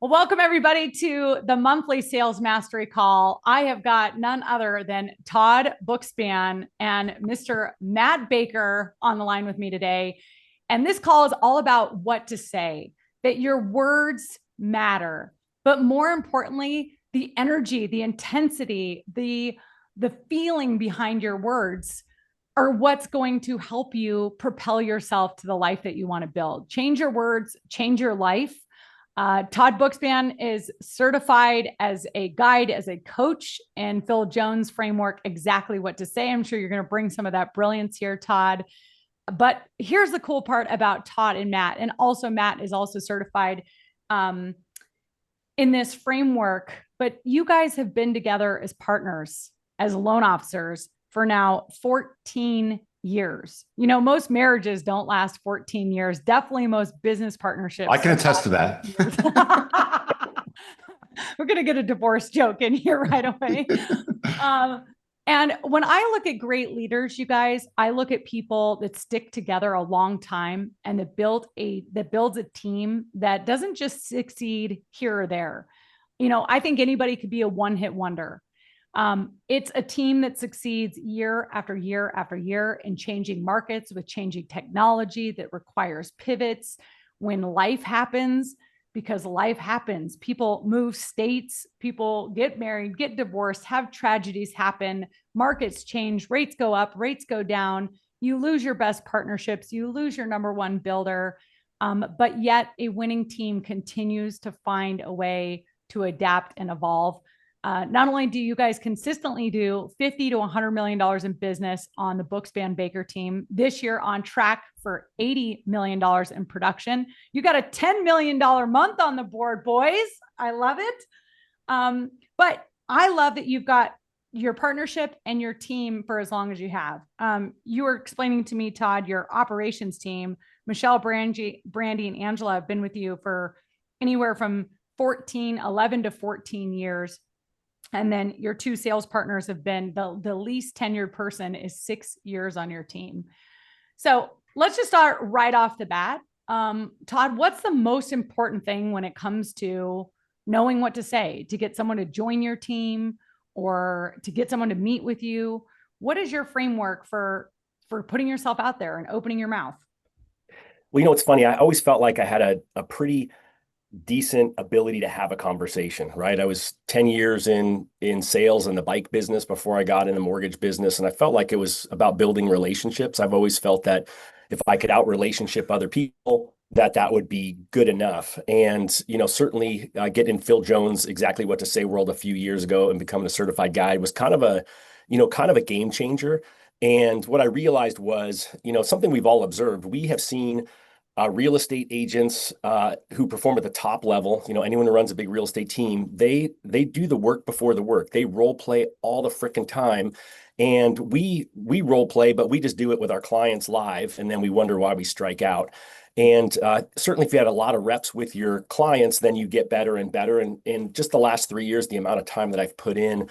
Well, welcome everybody to the monthly sales mastery call. I have got none other than Todd Bookspan and Mr. Matt Baker on the line with me today. And this call is all about what to say, that your words matter, but more importantly, the energy, the intensity, the feeling behind your words are what's going to help you propel yourself to the life that you want to build. Change your words, change your life. Todd Bookspan is certified as a guide, as a coach, and Phil Jones framework, exactly what to say. I'm sure you're going to bring some of that brilliance here, Todd. But here's the cool part about Todd and Matt. And also Matt is also certified in this framework, but you guys have been together as partners, as loan officers for now 14 years. You know, most marriages don't last 14 years. Definitely most business partnerships. I can attest to that. We're going to get a divorce joke in here right away. And when I look at great leaders, you guys, I look at people that stick together a long time and that builds a team that doesn't just succeed here or there. You know, I think anybody could be a one-hit wonder. It's a team that succeeds year after year after year in changing markets with changing technology that requires pivots when life happens, because life happens. People move states, people get married, get divorced, have tragedies happen, markets change, rates go up, rates go down. You lose your best partnerships, you lose your number one builder, but yet a winning team continues to find a way to adapt and evolve. Not only do you guys consistently do $50 to $100 million in business on the Bookspan Baker team this year, on track for $80 million in production. You got a $10 million month on the board, boys. I love it. But I love that you've got your partnership and your team for as long as you have. You were explaining to me, Todd, your operations team, Michelle, Brandy, and Angela have been with you for anywhere from 11 to 14 years. And then your two sales partners have been the least tenured person is 6 years on your team. So let's just start right off the bat. Todd, what's the most important thing when it comes to knowing what to say to get someone to join your team or to get someone to meet with you? What is your framework for putting yourself out there and opening your mouth? Well, it's funny. I always felt like I had a pretty decent ability to have a conversation, right? I was 10 years in sales in the bike business before I got in the mortgage business. And I felt like it was about building relationships. I've always felt that if I could out relationship other people, that would be good enough. And, certainly getting in Phil Jones' Exactly What to Say world a few years ago and becoming a certified guide was kind of a game changer. And what I realized was, something we've all observed. We have seen real estate agents who perform at the top level, anyone who runs a big real estate team, they do the work before the work. They role play all the freaking time. And we role play, but we just do it with our clients live. And then we wonder why we strike out. And certainly if you had a lot of reps with your clients, then you get better and better. And in just the last 3 years, the amount of time that I've put in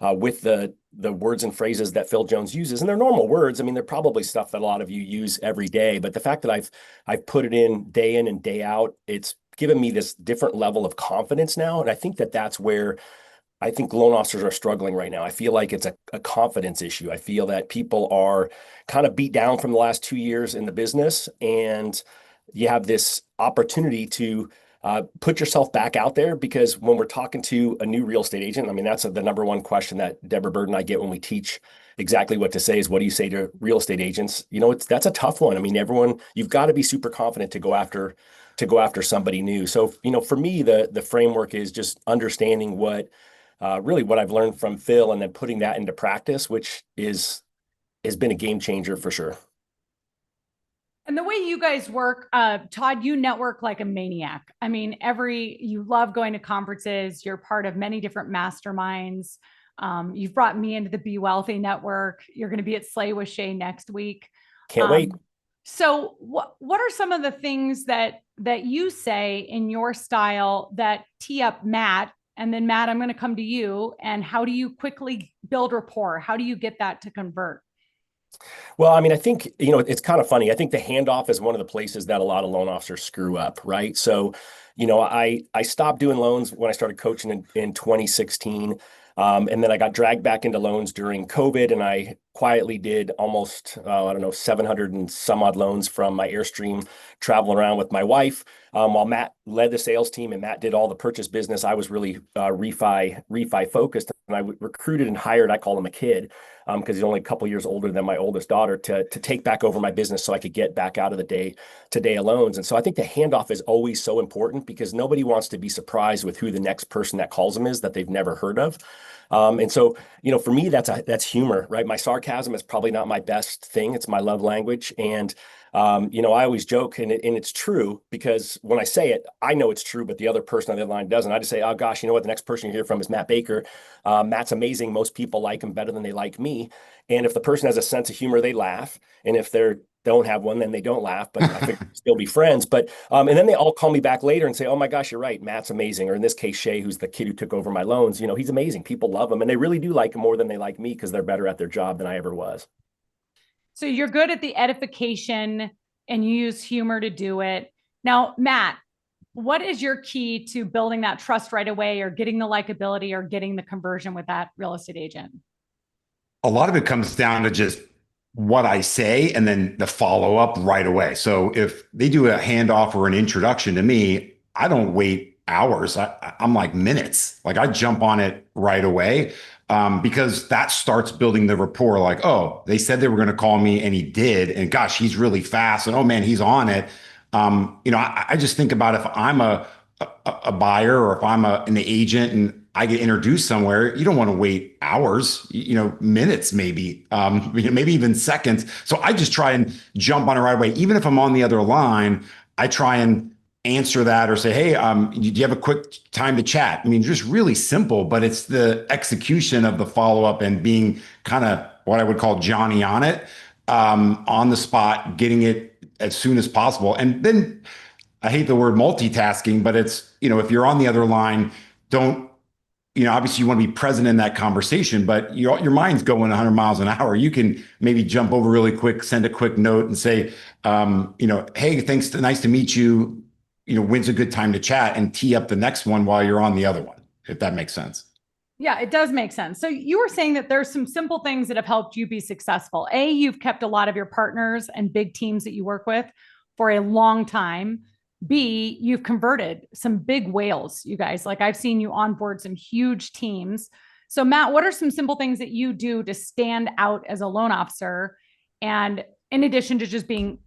with the words and phrases that Phil Jones uses, and they're normal words. I mean, they're probably stuff that a lot of you use every day, but the fact that I've put it in and day out, it's given me this different level of confidence now. And I think that's where I think loan officers are struggling right now. I feel like it's a confidence issue. I feel that people are kind of beat down from the last 2 years in the business, and you have this opportunity to put yourself back out there, because when we're talking to a new real estate agent, I mean, that's the number one question that Deborah Bird and I get when we teach Exactly What to Say is, what do you say to real estate agents? That's a tough one. I mean, you've got to be super confident to go after somebody new. So, for me, the framework is just understanding what I've learned from Phil and then putting that into practice, which has been a game changer for sure. And the way you guys work, Todd, you network like a maniac. I mean, you love going to conferences. You're part of many different masterminds. You've brought me into the Be Wealthy network. You're going to be at Slay with Shay next week. Can't wait. So what are some of the things that you say in your style that tee up Matt? And then Matt, I'm going to come to you. And how do you quickly build rapport? How do you get that to convert? Well, I mean, I think, it's kind of funny. I think the handoff is one of the places that a lot of loan officers screw up, right? So, I stopped doing loans when I started coaching in 2016. And then I got dragged back into loans during COVID, and I quietly did almost, I don't know, 700 and some odd loans from my Airstream traveling around with my wife. While Matt led the sales team and Matt did all the purchase business, I was really refi focused, and I recruited and hired, I call him a kid, because he's only a couple years older than my oldest daughter, to take back over my business so I could get back out of the day-to-day loans. And so I think the handoff is always so important because nobody wants to be surprised with who the next person that calls them is that they've never heard of. And so, for me, that's humor, right? My sarcasm is probably not my best thing. It's my love language. And, I always joke, and it's true, because when I say it, I know it's true, but the other person on the other line doesn't. I just say, oh gosh, you know what? The next person you hear from is Matt Baker. Matt's amazing. Most people like him better than they like me. And if the person has a sense of humor, they laugh. And if they don't have one, then they don't laugh, but I think we'll still be friends. But and then they all call me back later and say, oh my gosh, you're right. Matt's amazing. Or in this case, Shay, who's the kid who took over my loans, he's amazing. People love him, and they really do like him more than they like me because they're better at their job than I ever was. So you're good at the edification and you use humor to do it. Now, Matt, what is your key to building that trust right away, or getting the likability, or getting the conversion with that real estate agent? A lot of it comes down to just what I say and then the follow up right away. So if they do a handoff or an introduction to me, I don't wait hours. I'm like minutes. Like I jump on it right away, because that starts building the rapport. Like, oh, they said they were going to call me and he did. And gosh, he's really fast. And oh man, he's on it. I just think about if I'm a buyer, or if I'm an agent and I get introduced somewhere, you don't want to wait hours, minutes, maybe, maybe even seconds. So I just try and jump on it right away. Even if I'm on the other line, I try and answer that or say, hey, do you have a quick time to chat? I mean, just really simple, but it's the execution of the follow-up and being kind of what I would call Johnny on it, on the spot, getting it as soon as possible. And then I hate the word multitasking, but it's, if you're on the other line, don't, obviously you want to be present in that conversation, but your mind's going 100 miles an hour. You can maybe jump over really quick, send a quick note and say, hey, thanks, nice to meet you. When's a good time to chat, and tee up the next one while you're on the other one, if that makes sense. Yeah, it does make sense. So you were saying that there's some simple things that have helped you be successful. A, you've kept a lot of your partners and big teams that you work with for a long time. B, you've converted some big whales, you guys. Like I've seen you onboard some huge teams. So Matt, what are some simple things that you do to stand out as a loan officer? And in addition to just being,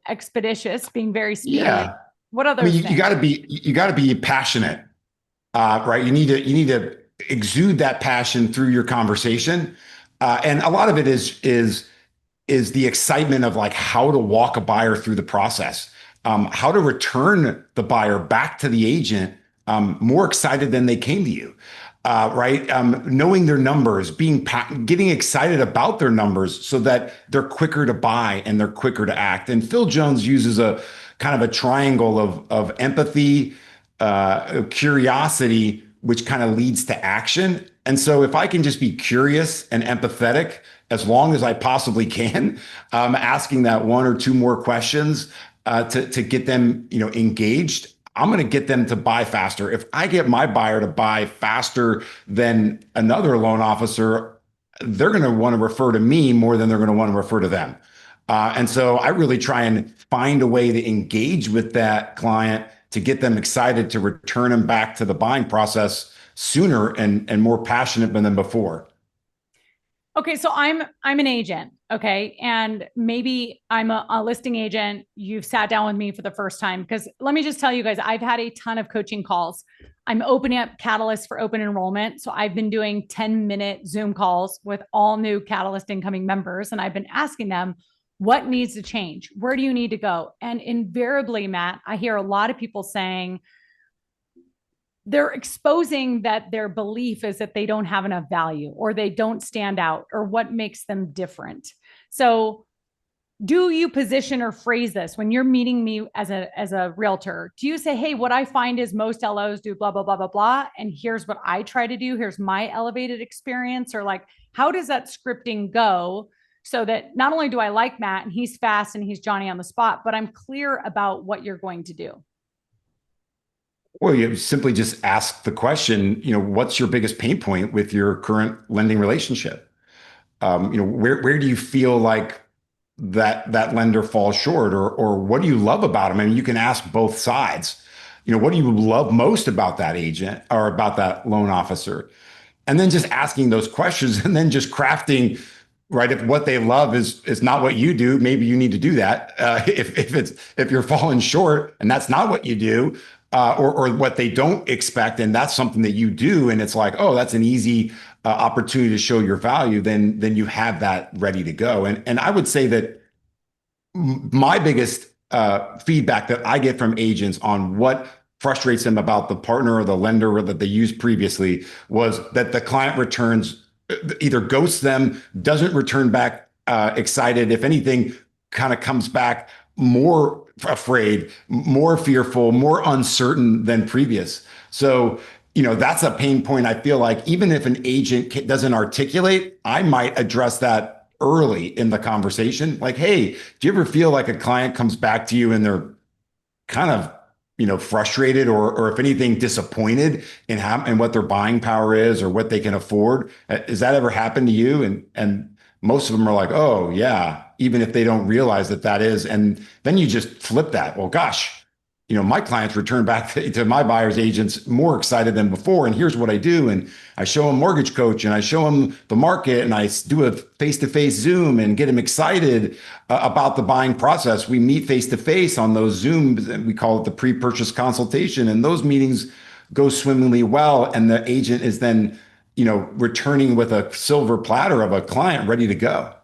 expeditious, being very speedy, Yeah. what other I mean, things? you got to be passionate, right? You need to exude that passion through your conversation. And a lot of it is the excitement of like how to walk a buyer through the process, how to return the buyer back to the agent, more excited than they came to you, right? Knowing their numbers, getting excited about their numbers so that they're quicker to buy and they're quicker to act. And Phil Jones uses a kind of a triangle of empathy, curiosity, which kind of leads to action. And so if I can just be curious and empathetic as long as I possibly can, asking that one or two more questions, to get them, engaged, I'm going to get them to buy faster. If I get my buyer to buy faster than another loan officer, they're going to want to refer to me more than they're going to want to refer to them. And so I really try and find a way to engage with that client to get them excited to return them back to the buying process sooner and more passionate than before. Okay, so I'm an agent, okay, and maybe I'm a listing agent. You've sat down with me for the first time, because let me just tell you guys, I've had a ton of coaching calls. I'm opening up Catalyst for open enrollment, so I've been doing 10-minute Zoom calls with all new Catalyst incoming members, and I've been asking them, what needs to change? Where do you need to go? And invariably, Matt, I hear a lot of people saying, they're exposing that their belief is that they don't have enough value, or they don't stand out, or what makes them different. So do you position or phrase this when you're meeting me as a realtor? Do you say, hey, what I find is most LOs do blah, blah, blah, blah, blah, and here's what I try to do. Here's my elevated experience. Or like, how does that scripting go so that not only do I like Matt and he's fast and he's Johnny on the spot, but I'm clear about what you're going to do? Well, you simply just ask the question, what's your biggest pain point with your current lending relationship? Where do you feel like that lender falls short, or what do you love about them? I mean, you can ask both sides. What do you love most about that agent or about that loan officer? And then just asking those questions and then just crafting, right? If what they love is not what you do, maybe you need to do that. If you're falling short and that's not what you do, or what they don't expect, and that's something that you do, and it's like, oh, that's an easy opportunity to show your value, then you have that ready to go. And I would say that my biggest feedback that I get from agents on what frustrates them about the partner or the lender that they used previously was that the client returns, either ghosts them, doesn't return back excited. If anything, kind of comes back more afraid, more fearful, more uncertain than previous. So, that's a pain point. I feel like even if an agent doesn't articulate, I might address that early in the conversation. Like, hey, do you ever feel like a client comes back to you and they're kind of, frustrated, or if anything, disappointed in how and what their buying power is or what they can afford? Has that ever happened to you? And most of them are like, oh yeah, even if they don't realize that is. And then you just flip that. Well, gosh, my clients return back to my buyer's agents more excited than before. And here's what I do. And I show them Mortgage Coach, and I show them the market, and I do a face-to-face Zoom and get them excited about the buying process. We meet face-to-face on those Zooms, and we call it the pre-purchase consultation. And those meetings go swimmingly well. And the agent is then, returning with a silver platter of a client ready to go.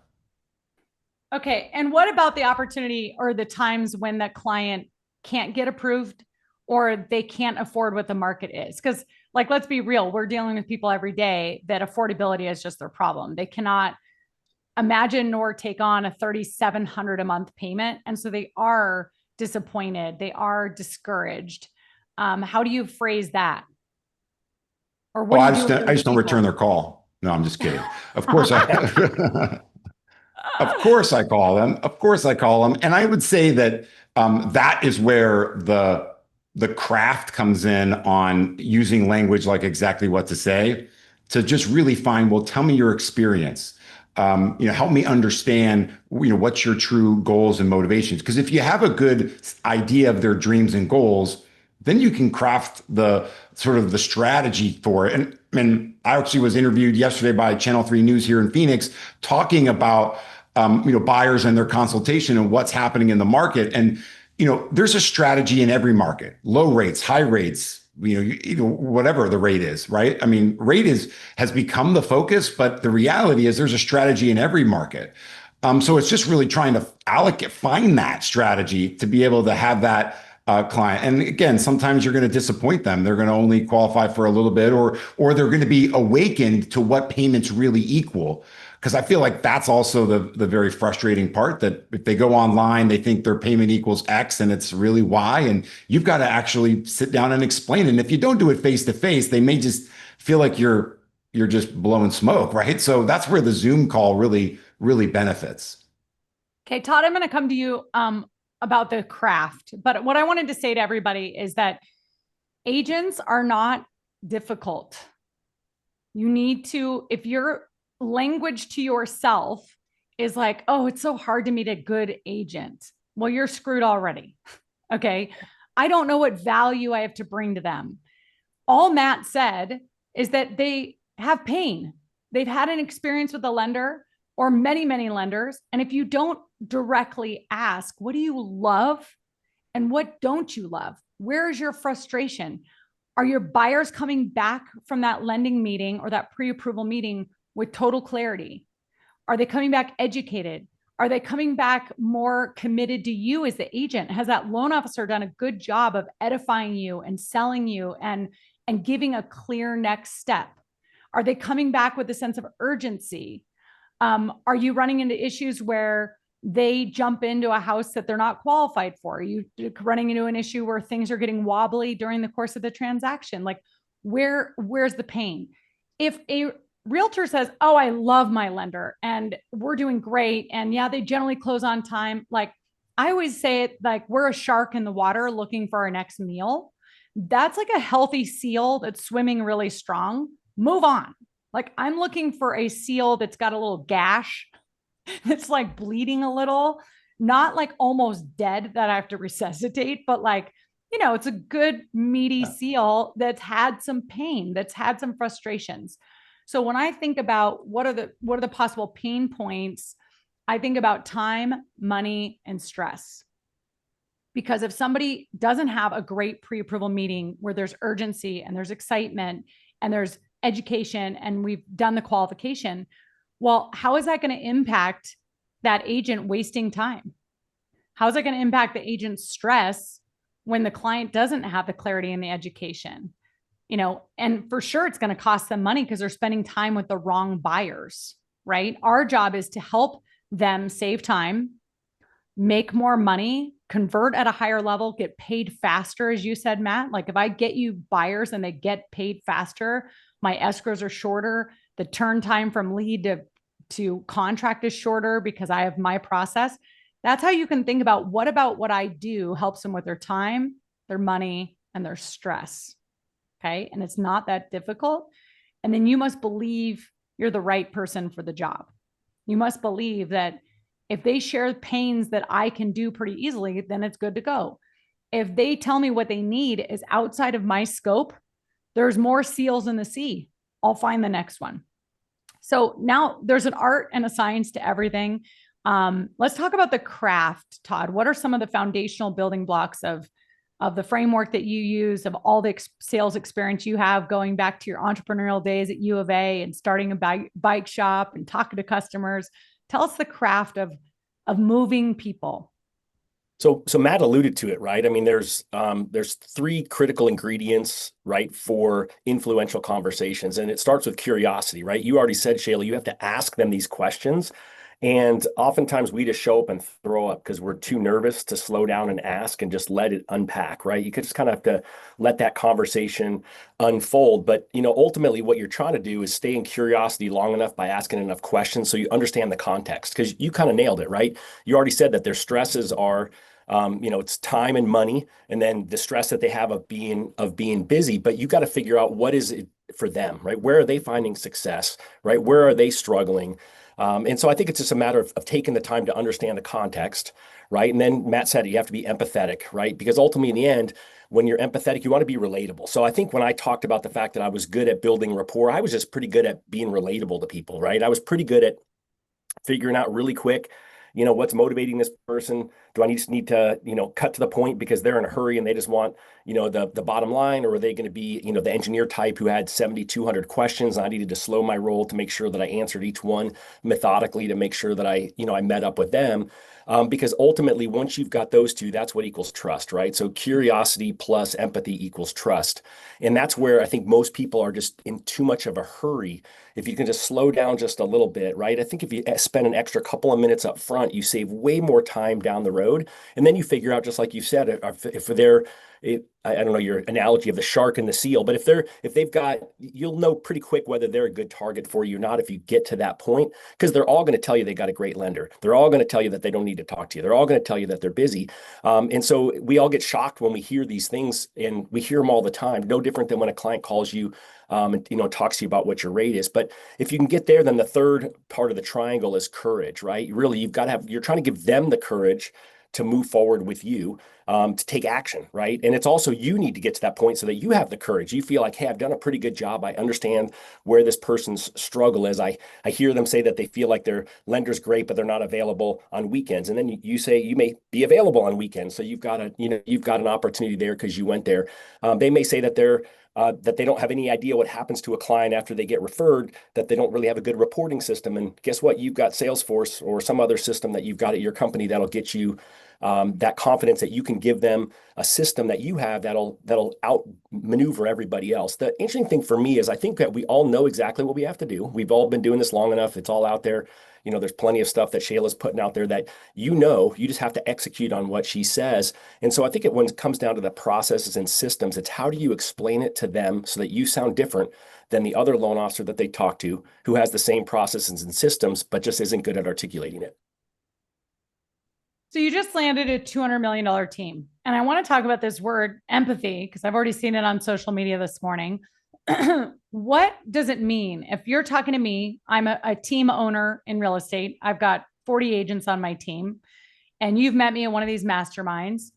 Okay. And what about the opportunity or the times when the client can't get approved or they can't afford what the market is? Because, like, let's be real, we're dealing with people every day that affordability is just their problem. They cannot imagine nor take on a $3,700 a month payment. And so they are disappointed. They are discouraged. How do you phrase that? Or what do you do? I just don't return their call. No, I'm just kidding. Of course of course I call them. Of course I call them. And I would say that that is where the craft comes in on using language like exactly what to say to just really find, well, tell me your experience. Help me understand, what's your true goals and motivations. Because if you have a good idea of their dreams and goals, then you can craft the sort of the strategy for it. And I actually was interviewed yesterday by Channel 3 News here in Phoenix, talking about buyers and their consultation and what's happening in the market. And there's a strategy in every market: low rates, high rates, whatever the rate is, right? I mean, has become the focus, but the reality is there's a strategy in every market. So it's just really trying to find that strategy to be able to have that client. And again, sometimes you're going to disappoint them. They're going to only qualify for a little bit, or they're going to be awakened to what payments really equal. Because I feel like that's also the very frustrating part, that if they go online, they think their payment equals X and it's really Y. And you've got to actually sit down and explain it. And if you don't do it face to face, they may just feel like you're just blowing smoke, right? So that's where the Zoom call really, really benefits. Okay, Todd, I'm going to come to you about the craft. But what I wanted to say to everybody is that agents are not difficult. You need to, if your language to yourself is like, oh, it's so hard to meet a good agent, well, you're screwed already. Okay. I don't know what value I have to bring to them. All Matt said is that they have pain. They've had an experience with a lender or many, many lenders. And if you don't directly ask, what do you love and what don't you love? Where is your frustration? Are your buyers coming back from that lending meeting or that pre-approval meeting with total clarity? Are they coming back educated? Are they coming back more committed to you as the agent? Has that loan officer done a good job of edifying you and selling you and giving a clear next step? Are they coming back with a sense of urgency? Are you running into issues where they jump into a house that they're not qualified for? Are you running into an issue where things are getting wobbly during the course of the transaction? Like, where's the pain? If a realtor says, oh, I love my lender and we're doing great. And yeah, they generally close on time. Like I always say it, like we're a shark in the water looking for our next meal. That's like a healthy seal that's swimming really strong. Move on. Like I'm looking for a seal that's got a little gash, that's like bleeding a little, not like almost dead that I have to resuscitate, but like, it's a good meaty seal that's had some pain, that's had some frustrations. So when I think about what are the possible pain points, I think about time, money, and stress. Because if somebody doesn't have a great pre-approval meeting where there's urgency and there's excitement and there's education and we've done the qualification, well, how is that going to impact that agent wasting time? How is that going to impact the agent's stress when the client doesn't have the clarity and the education? And for sure it's going to cost them money because they're spending time with the wrong buyers, right? Our job is to help them save time, make more money, convert at a higher level, get paid faster, as you said, Matt. Like if I get you buyers and they get paid faster, my escrows are shorter, the turn time from lead to contract is shorter because I have my process. That's how you can think about what I do helps them with their time, their money, and their stress. Okay. And it's not that difficult. And then you must believe you're the right person for the job. You must believe that if they share pains that I can do pretty easily, then it's good to go. If they tell me what they need is outside of my scope, there's more seals in the sea. I'll find the next one. So now there's an art and a science to everything. Let's talk about the craft, Todd. What are some of the foundational building blocks of the framework that you use, of all the sales experience you have going back to your entrepreneurial days at U of A and starting a bike shop and talking to customers? Tell us the craft of moving people. So Matt alluded to it, right? I mean, there's three critical ingredients, right, for influential conversations, and it starts with curiosity, right? You already said, Shayla, you have to ask them these questions, and oftentimes we just show up and throw up because we're too nervous to slow down and ask and just let it unpack, right? You could just kind of have to let that conversation unfold. But ultimately, what you're trying to do is stay in curiosity long enough by asking enough questions so you understand the context. Because you kind of nailed it, right? You already said that their stresses are it's time and money, and then the stress that they have of being busy. But you got to figure out what is it for them, right? Where are they finding success, right? Where are they struggling? And so I think it's just a matter of taking the time to understand the context, right? And then Matt said you have to be empathetic, right? Because ultimately, in the end, when you're empathetic, you want to be relatable. So I think when I talked about the fact that I was good at building rapport, I was just pretty good at being relatable to people, right? I was pretty good at figuring out really quick, what's motivating this person. Do I just need to, cut to the point because they're in a hurry and they just want, the bottom line, or are they going to be, the engineer type who had 7,200 questions and I needed to slow my roll to make sure that I answered each one methodically to make sure that I met up with them. Because ultimately, once you've got those two, that's what equals trust, right? So curiosity plus empathy equals trust. And that's where I think most people are just in too much of a hurry. If you can just slow down just a little bit, right? I think if you spend an extra couple of minutes up front, you save way more time down the road. And then you figure out, just like you said, if they're, I don't know your analogy of the shark and the seal, but if they've got, you'll know pretty quick whether they're a good target for you or not if you get to that point, because they're all going to tell you they got a great lender. They're all going to tell you that they don't need to talk to you. They're all going to tell you that they're busy. And so we all get shocked when we hear these things, and we hear them all the time. No different than when a client calls you and talks to you about what your rate is. But if you can get there, then the third part of the triangle is courage, right? Really, you're trying to give them the courage to move forward with you, to take action, right? And it's also, you need to get to that point so that you have the courage. You feel like, hey, I've done a pretty good job. I understand where this person's struggle is. I hear them say that they feel like their lender's great, but they're not available on weekends. And then you say you may be available on weekends. So you've got an opportunity there because you went there. They may say that that they don't have any idea what happens to a client after they get referred, that they don't really have a good reporting system. And guess what? You've got Salesforce or some other system that you've got at your company that'll get you that confidence that you can give them a system that you have that'll outmaneuver everybody else. The interesting thing for me is I think that we all know exactly what we have to do. We've all been doing this long enough. It's all out there. There's plenty of stuff that Shayla's putting out there that you just have to execute on what she says. And so I think when it comes down to the processes and systems, it's how do you explain it to them so that you sound different than the other loan officer that they talk to who has the same processes and systems, but just isn't good at articulating it. So you just landed a $200 million team. And I want to talk about this word empathy, because I've already seen it on social media this morning. What does it mean? If you're talking to me, I'm a team owner in real estate. I've got 40 agents on my team, and you've met me in one of these masterminds.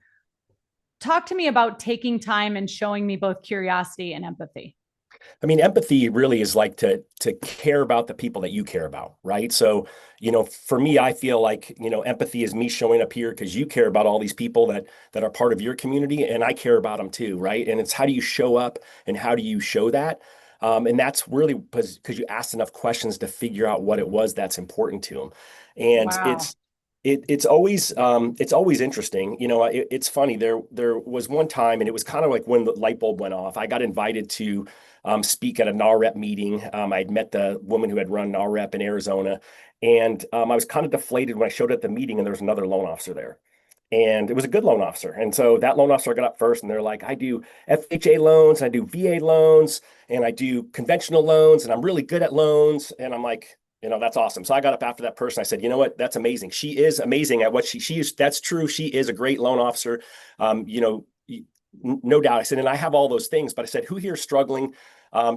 Talk to me about taking time and showing me both curiosity and empathy. I mean, empathy really is like to care about the people that you care about, right? So, for me, I feel like, empathy is me showing up here because you care about all these people that are part of your community, and I care about them too, right? And it's how do you show up and how do you show that? And that's really because you asked enough questions to figure out what it was that's important to them. And Wow. it's always interesting. It's funny. There was one time, and it was kind of like when the light bulb went off. I got invited to speak at a NAREP meeting. I'd met the woman who had run NAREP in Arizona, and I was kind of deflated when I showed up at the meeting, and there was another loan officer there. And it was a good loan officer. And so that loan officer got up first, and they're like, I do FHA loans, I do VA loans, and I do conventional loans, and I'm really good at loans. And I'm like, that's awesome. So I got up after that person. I said, you know what? That's amazing. She is amazing at what she is. That's true. She is a great loan officer. No doubt. I said, and I have all those things, but I said, who here is struggling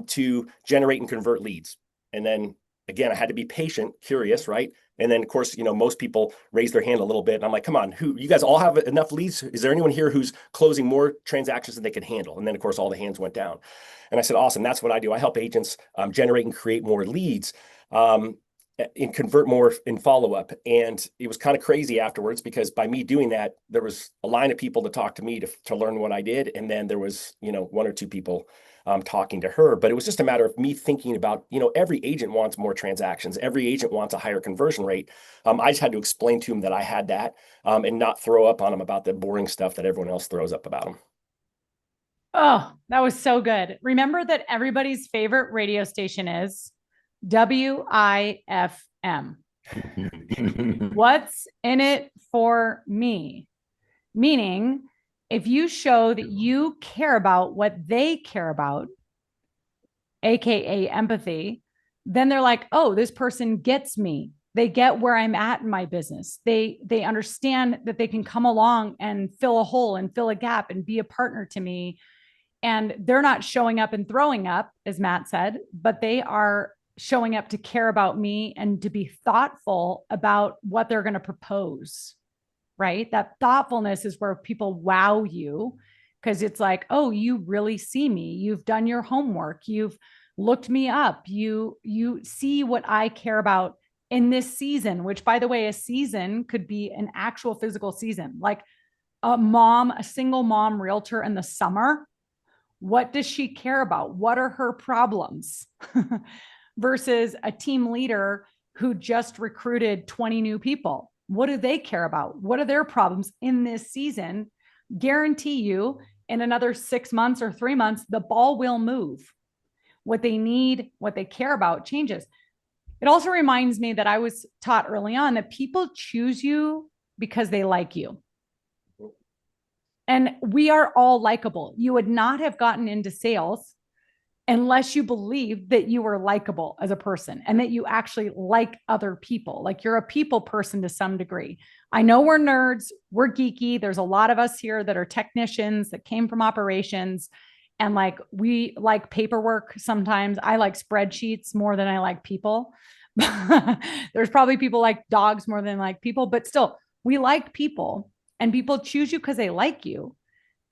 to generate and convert leads? And then again, I had to be patient, curious, right? And then of course, most people raise their hand a little bit. And I'm like, come on, you guys all have enough leads? Is there anyone here who's closing more transactions than they can handle? And then of course, all the hands went down. And I said, awesome. That's what I do. I help agents generate and create more leads. And convert more in follow-up. And it was kind of crazy afterwards because by me doing that, there was a line of people to talk to me to learn what I did. And then there was, one or two people talking to her, but it was just a matter of me thinking about, every agent wants more transactions. Every agent wants a higher conversion rate. I just had to explain to him that I had that and not throw up on them about the boring stuff that everyone else throws up about them. Oh, that was so good. Remember that everybody's favorite radio station is WIFM. What's in it for me? Meaning, if you show that you care about what they care about, AKA empathy, then they're like, oh, this person gets me. They get where I'm at in my business. They understand that they can come along and fill a hole and fill a gap and be a partner to me. And they're not showing up and throwing up, as Matt said, but they are showing up to care about me and to be thoughtful about what they're going to propose, right? That thoughtfulness is where people wow you because it's like, oh, you really see me. You've done your homework. You've looked me up. You see what I care about in this season, which by the way, a season could be an actual physical season, like a single mom realtor in the summer. What does she care about? What are her problems? Versus a team leader who just recruited 20 new people. What do they care about? What are their problems in this season? Guarantee you in another 6 months or 3 months, the ball will move. What they need, what they care about changes. It also reminds me that I was taught early on that people choose you because they like you. And we are all likable. You would not have gotten into sales unless you believe that you are likable as a person and that you actually like other people. Like you're a people person to some degree. I know we're nerds, we're geeky. There's a lot of us here that are technicians that came from operations. And like, we like paperwork sometimes. I like spreadsheets more than I like people. There's probably people like dogs more than like people, but still we like people and people choose you because they like you.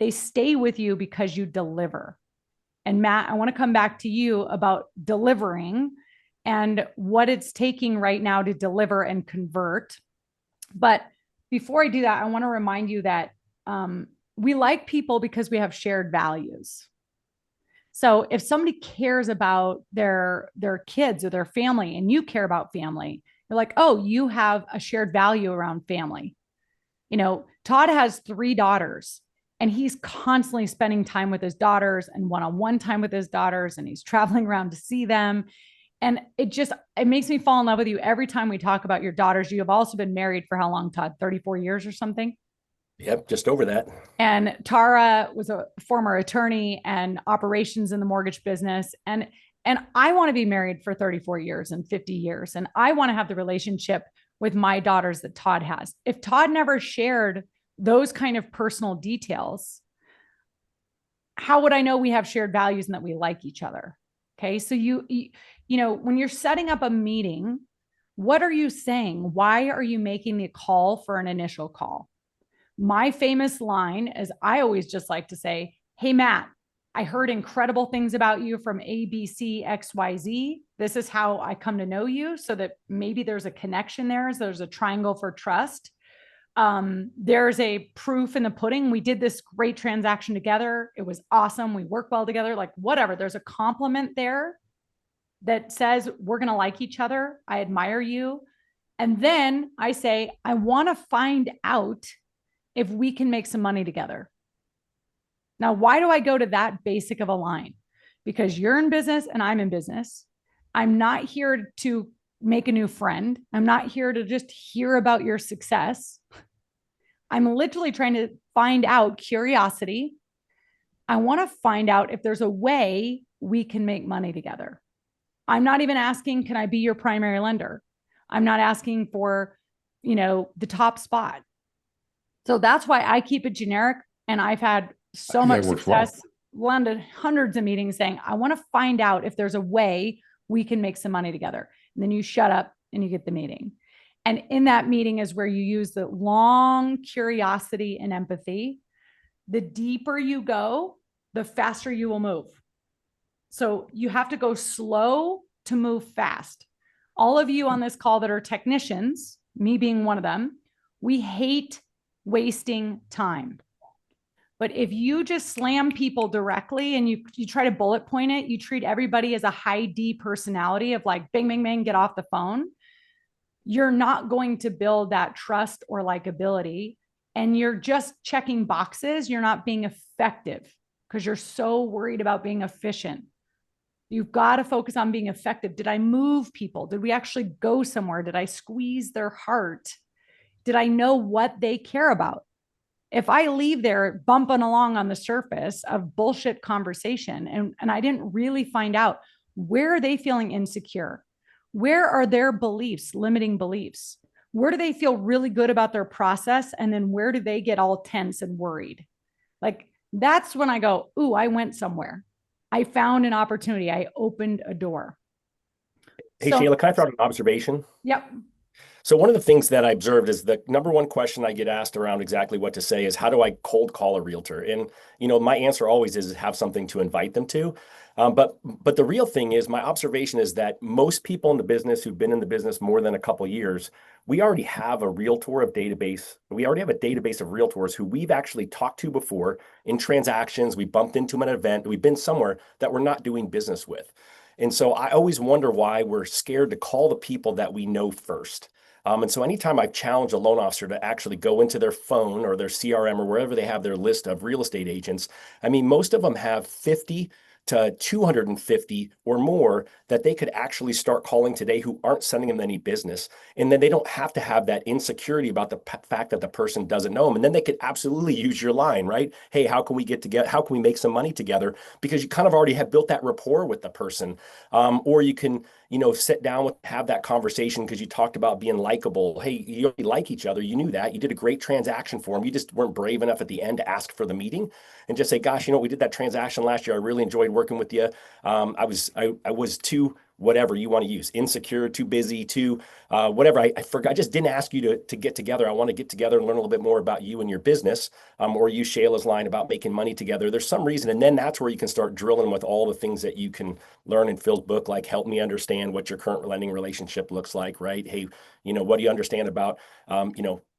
They stay with you because you deliver. And Matt, I want to come back to you about delivering and what it's taking right now to deliver and convert. But before I do that, I want to remind you that we like people because we have shared values. So if somebody cares about their kids or their family and you care about family, you're like, oh, you have a shared value around family. Todd has 3 daughters, and he's constantly spending time with his daughters and one-on-one time with his daughters, and he's traveling around to see them. And it makes me fall in love with you every time we talk about your daughters. You have also been married for how long, Todd? 34 years or something? Yep, just over that. And Tara was a former attorney and operations in the mortgage business. And I want to be married for 34 years and 50 years. And I want to have the relationship with my daughters that Todd has. If Todd never shared those kind of personal details, how would I know we have shared values and that we like each other? Okay. So when you're setting up a meeting, what are you saying? Why are you making the call for an initial call? My famous line is, I always just like to say, hey, Matt, I heard incredible things about you from ABC, XYZ. This is how I come to know you, so that maybe there's a connection there. So there's a triangle for trust. There's a proof in the pudding. We did this great transaction together. It was awesome. We work well together, like whatever. There's a compliment there that says we're going to like each other. I admire you. And then I say, I want to find out if we can make some money together. Now, why do I go to that basic of a line? Because you're in business and I'm in business. I'm not here to make a new friend. I'm not here to just hear about your success. I'm literally trying to find out curiosity. I want to find out if there's a way we can make money together. I'm not even asking, can I be your primary lender? I'm not asking for, the top spot. So that's why I keep it generic. And I've had so much success, landed hundreds of meetings saying, I want to find out if there's a way we can make some money together. And then you shut up and you get the meeting. And in that meeting is where you use the long curiosity and empathy. The deeper you go, the faster you will move. So you have to go slow to move fast. All of you on this call that are technicians, me being one of them, we hate wasting time. But if you just slam people directly and you try to bullet point it, you treat everybody as a high D personality of like, bang, bang, bang, get off the phone. You're not going to build that trust or likability. And you're just checking boxes. You're not being effective because you're so worried about being efficient. You've got to focus on being effective. Did I move people? Did we actually go somewhere? Did I squeeze their heart? Did I know what they care about? If I leave there bumping along on the surface of bullshit conversation and I didn't really find out, where are they feeling insecure? Where are their beliefs, limiting beliefs? Where do they feel really good about their process? And then where do they get all tense and worried? Like, that's when I go, ooh, I went somewhere. I found an opportunity. I opened a door. Hey, Shayla, can I throw out an observation? Yep. So one of the things that I observed is the number one question I get asked around exactly what to say is, how do I cold call a realtor? And, my answer always is have something to invite them to. But the real thing is, my observation is that most people in the business who've been in the business more than a couple of years, we already have a realtor of database. We already have a database of realtors who we've actually talked to before in transactions. We bumped into them at an event. We've been somewhere that we're not doing business with. And so I always wonder why we're scared to call the people that we know first. And so anytime I challenge a loan officer to actually go into their phone or their CRM or wherever they have their list of real estate agents, I mean, most of them have 50 to 250 or more that they could actually start calling today who aren't sending them any business. And then they don't have to have that insecurity about the fact that the person doesn't know them. And then they could absolutely use your line, right? Hey, how can we get together? How can we make some money together? Because you kind of already have built that rapport with the person. Or you can, sit down with, have that conversation because you talked about being likable. Hey, you already like each other. You knew that. You did a great transaction for them. You just weren't brave enough at the end to ask for the meeting and just say, gosh, we did that transaction last year. I really enjoyed working with you. I was too, whatever you want to use, insecure, too busy, too whatever. I forgot. I just didn't ask you to get together. I want to get together and learn a little bit more about you and your business, or use Shayla's line about making money together. There's some reason. And then that's where you can start drilling with all the things that you can learn in Phil's book, like help me understand what your current lending relationship looks like, right? Hey, what do you understand about,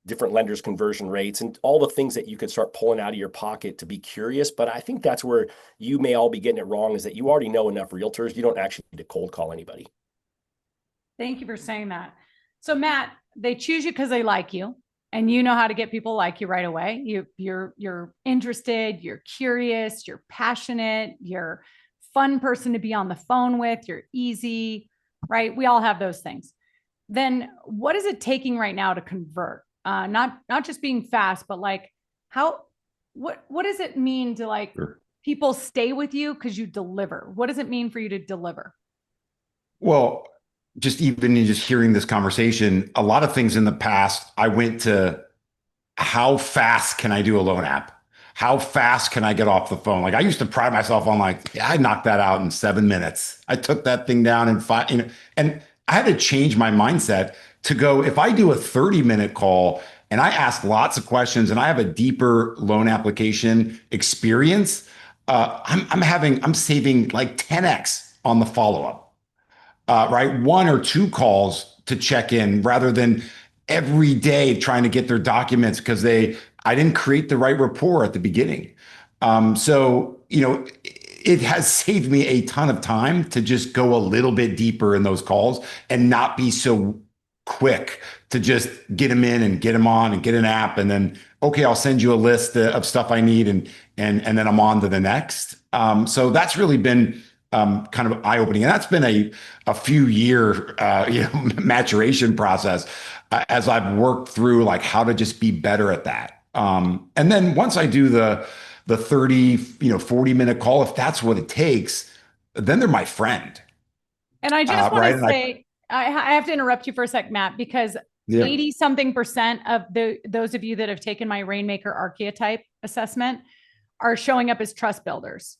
different lenders' conversion rates and all the things that you could start pulling out of your pocket to be curious. But I think that's where you may all be getting it wrong, is that you already know enough realtors. You don't actually need to cold call anybody. Thank you for saying that. So Matt, they choose you because they like you. and you know how to get people like you right away. You're interested, you're curious, you're passionate, you're fun person to be on the phone with, you're easy, right? We all have those things. Then what is it taking right now to convert? Not just being fast, but like how what does it mean to like Sure. people stay with you because you deliver? What does it mean for you to deliver? Well, just even in just hearing this conversation, a lot of things in the past, I went to how fast can I do a loan app? How fast can I get off the phone? Like I used to pride myself on like, yeah, I knocked that out in 7 minutes. I took that thing down in five, and I had to change my mindset to go, if I do a 30-minute call and I ask lots of questions and I have a deeper loan application experience, I'm saving like 10x on the follow-up, right? One or two calls to check in rather than every day trying to get their documents because I didn't create the right rapport at the beginning. So, it has saved me a ton of time to just go a little bit deeper in those calls and not be so quick to just get them in and get them on and get an app and then, okay, I'll send you a list of stuff I need and then I'm on to the next. So that's really been kind of eye-opening. And that's been a few year maturation process as I've worked through like how to just be better at that. And then once I do the 30, 40-minute call, if that's what it takes, then they're my friend. And I just want Right. to say, I have to interrupt you for a sec, Matt, because Yeah. 80 something percent of those of you that have taken my Rainmaker archetype assessment are showing up as trust builders.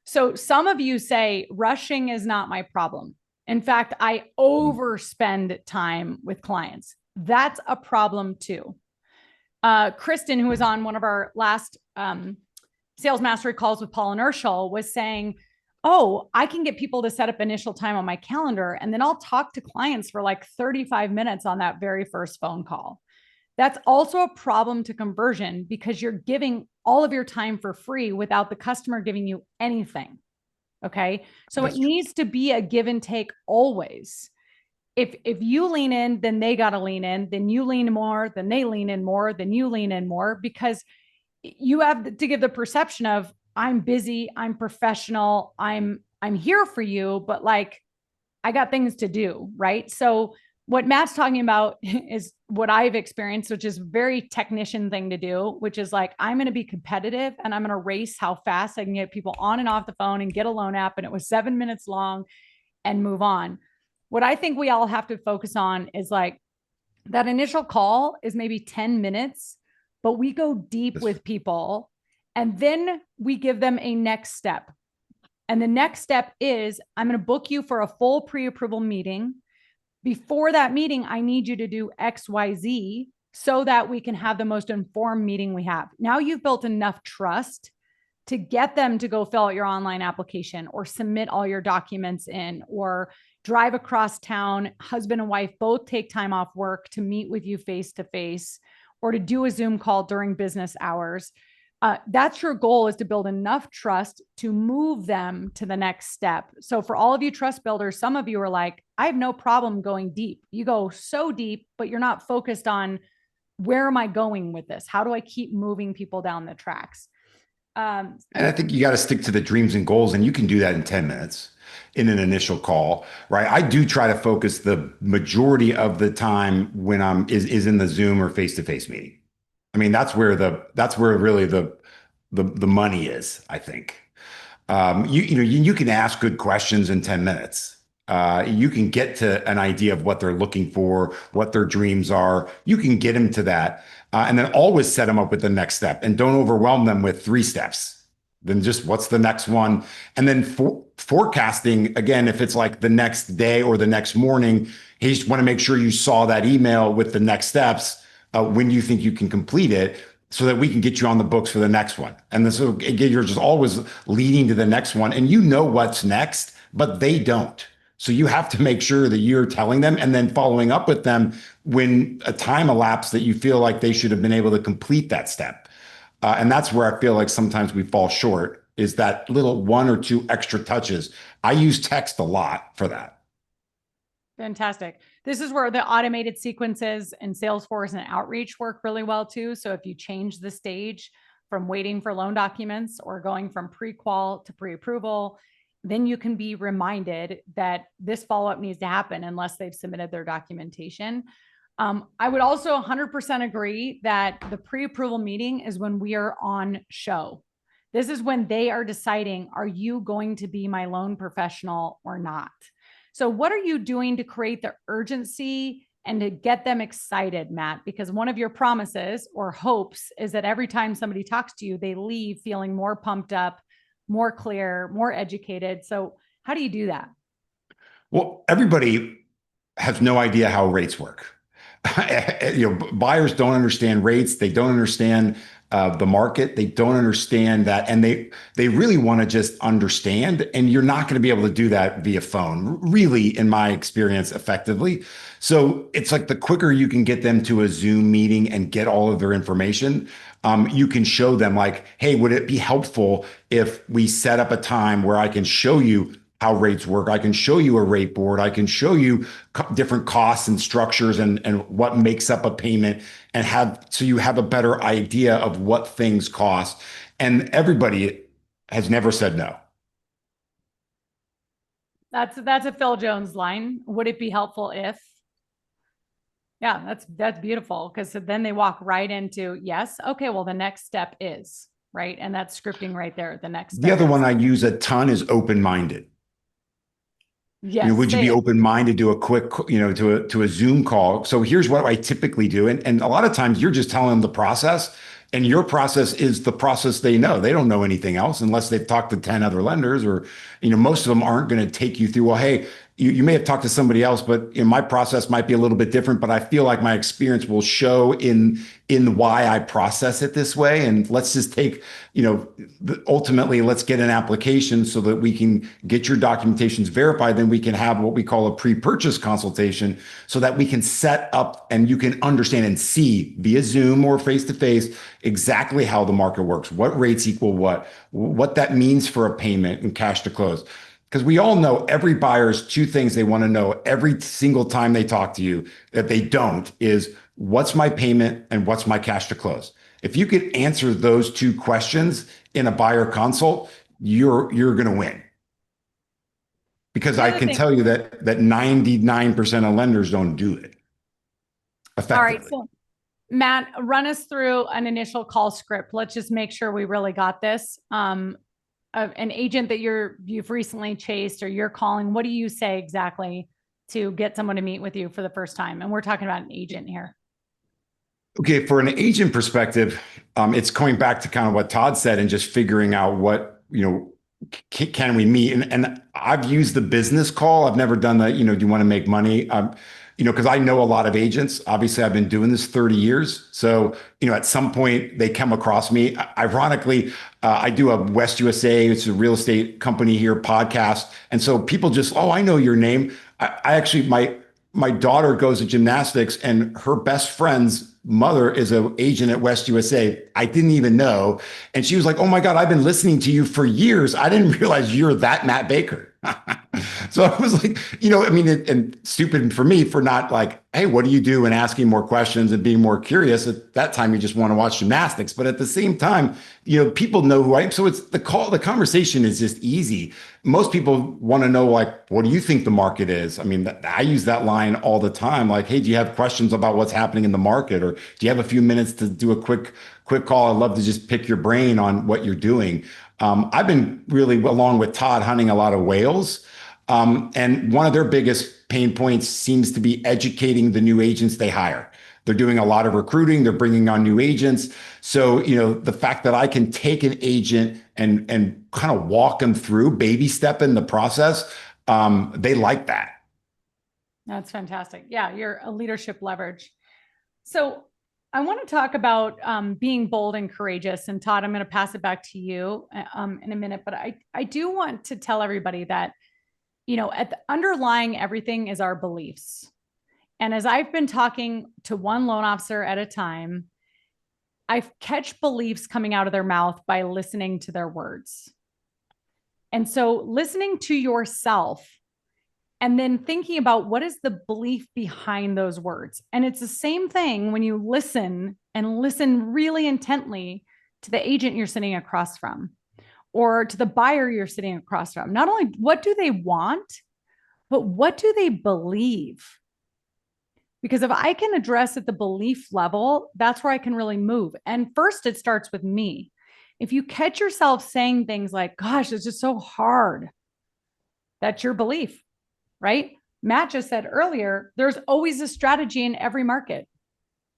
So some of you say rushing is not my problem. In fact, I overspend time with clients. That's a problem too. Kristen, who was on one of our last sales mastery calls with Paul and Urschel, was saying, oh, I can get people to set up initial time on my calendar, and then I'll talk to clients for like 35 minutes on that very first phone call. That's also a problem to conversion because you're giving all of your time for free without the customer giving you anything. Okay. So it needs to be a give and take always. If you lean in, then they got to lean in, then you lean more, then they lean in more, then you lean in more, because you have to give the perception of I'm busy, I'm professional, I'm here for you, but like I got things to do, right? So what Matt's talking about is what I've experienced, which is a very technician thing to do, which is like, I'm going to be competitive and I'm going to race how fast I can get people on and off the phone and get a loan app. And it was 7 minutes long and move on. What I think we all have to focus on is like that initial call is maybe 10 minutes, but we go deep with people and then we give them a next step. And the next step is I'm going to book you for a full pre-approval meeting. Before that meeting, I need you to do XYZ so that we can have the most informed meeting we have. Now you've built enough trust to get them to go fill out your online application or submit all your documents in or drive across town. Husband and wife both take time off work to meet with you face to face or to do a Zoom call during business hours. That's your goal, is to build enough trust to move them to the next step. So for all of you trust builders, some of you are like, I have no problem going deep. You go so deep, but you're not focused on where am I going with this? How do I keep moving people down the tracks? And I think you got to stick to the dreams and goals, and you can do that in 10 minutes in an initial call, right? I do try to focus the majority of the time when is in the Zoom or face-to-face meeting. I mean, that's where really the money is, I think. You can ask good questions in 10 minutes. You can get to an idea of what they're looking for, what their dreams are. You can get them to that. And then always set them up with the next step and don't overwhelm them with 3 steps. Then just what's the next one? And then forecasting, again, if it's like the next day or the next morning, you just want to make sure you saw that email with the next steps. When you think you can complete it so that we can get you on the books for the next one. And then so again, you're just always leading to the next one and you know what's next, but they don't. So you have to make sure that you're telling them and then following up with them when a time elapsed that you feel like they should have been able to complete that step. And that's where I feel like sometimes we fall short, is that little 1 or 2 extra touches. I use text a lot for that. Fantastic. This is where the automated sequences in Salesforce and Outreach work really well too. So if you change the stage from waiting for loan documents or going from pre-qual to pre-approval, then you can be reminded that this follow-up needs to happen unless they've submitted their documentation. I would also 100% agree that the pre-approval meeting is when we are on show. This is when they are deciding, are you going to be my loan professional or not? So what are you doing to create the urgency and to get them excited, Matt? Because one of your promises or hopes is that every time somebody talks to you, they leave feeling more pumped up, more clear, more educated. So how do you do that? Well, everybody has no idea how rates work. Buyers don't understand rates. They don't understand the market. They don't understand that, and they really want to just understand. And you're not going to be able to do that via phone, really, in my experience, effectively. So it's like the quicker you can get them to a Zoom meeting and get all of their information, you can show them like, hey, would it be helpful if we set up a time where I can show you how rates work? I can show you a rate board. I can show you different costs and structures and what makes up a payment so you have a better idea of what things cost. And everybody has never said no. That's a Phil Jones line. Would it be helpful if? Yeah, that's beautiful, because then they walk right into, yes, okay, well, the next step is, right? And that's scripting right there. The next step. The other one I use a ton is open-minded. Yes. Would you be open-minded to a quick, to a Zoom call? So here's what I typically do. And a lot of times you're just telling them the process, and your process is the process they know. They don't know anything else unless they've talked to 10 other lenders, or, most of them aren't going to take you through, well, hey, you may have talked to somebody else, but my process might be a little bit different, but I feel like my experience will show in why I process it this way. And let's just take, ultimately, let's get an application so that we can get your documentations verified. Then we can have what we call a pre-purchase consultation so that we can set up and you can understand and see via Zoom or face-to-face exactly how the market works, what rates equal what that means for a payment and cash to close. Because we all know every buyer's two things they want to know every single time they talk to you that they don't is, what's my payment and what's my cash to close? If you could answer those two questions in a buyer consult, you're going to win. Because I can tell you that 99% of lenders don't do it effectively. All right, so Matt, run us through an initial call script. Let's just make sure we really got this. An agent that you've recently chased or you're calling, what do you say exactly to get someone to meet with you for the first time? And we're talking about an agent here. Okay, for an agent perspective, it's going back to kind of what Todd said and just figuring out what, can we meet? And I've used the business call. I've never done the, do you want to make money? Because I know a lot of agents. Obviously, I've been doing this 30 years. So, at some point they come across me. Ironically, I do a West USA, it's a real estate company here, podcast. And so people just, oh, I know your name. I actually, my daughter goes to gymnastics and her best friend's mother is an agent at West USA. I didn't even know. And she was like, oh my God, I've been listening to you for years. I didn't realize you're that Matt Baker. So I was like, and stupid for me for not like, hey, what do you do? And asking more questions and being more curious. At that time, you just want to watch gymnastics. But at the same time, people know who I am. So it's the conversation is just easy. Most people want to know, like, what do you think the market is? I mean, I use that line all the time. Like, hey, do you have questions about what's happening in the market? Or do you have a few minutes to do a quick call? I'd love to just pick your brain on what you're doing. I've been really, along with Todd, hunting a lot of whales. And one of their biggest pain points seems to be educating the new agents they hire. They're doing a lot of recruiting. They're bringing on new agents. So, the fact that I can take an agent and kind of walk them through, baby step in the process, they like that. That's fantastic. Yeah, you're a leadership leverage. So I want to talk about being bold and courageous. And Todd, I'm going to pass it back to you in a minute. But I do want to tell everybody that, at the underlying everything is our beliefs. And as I've been talking to one loan officer at a time, I catch beliefs coming out of their mouth by listening to their words. And so listening to yourself And then thinking about what is the belief behind those words. And it's the same thing when you listen and listen really intently to the agent you're sitting across from or to the buyer you're sitting across from. Not only what do they want, but what do they believe? Because if I can address at the belief level, that's where I can really move. And first, it starts with me. If you catch yourself saying things like, gosh, it's just so hard, that's your belief, right? Matt just said earlier, there's always a strategy in every market.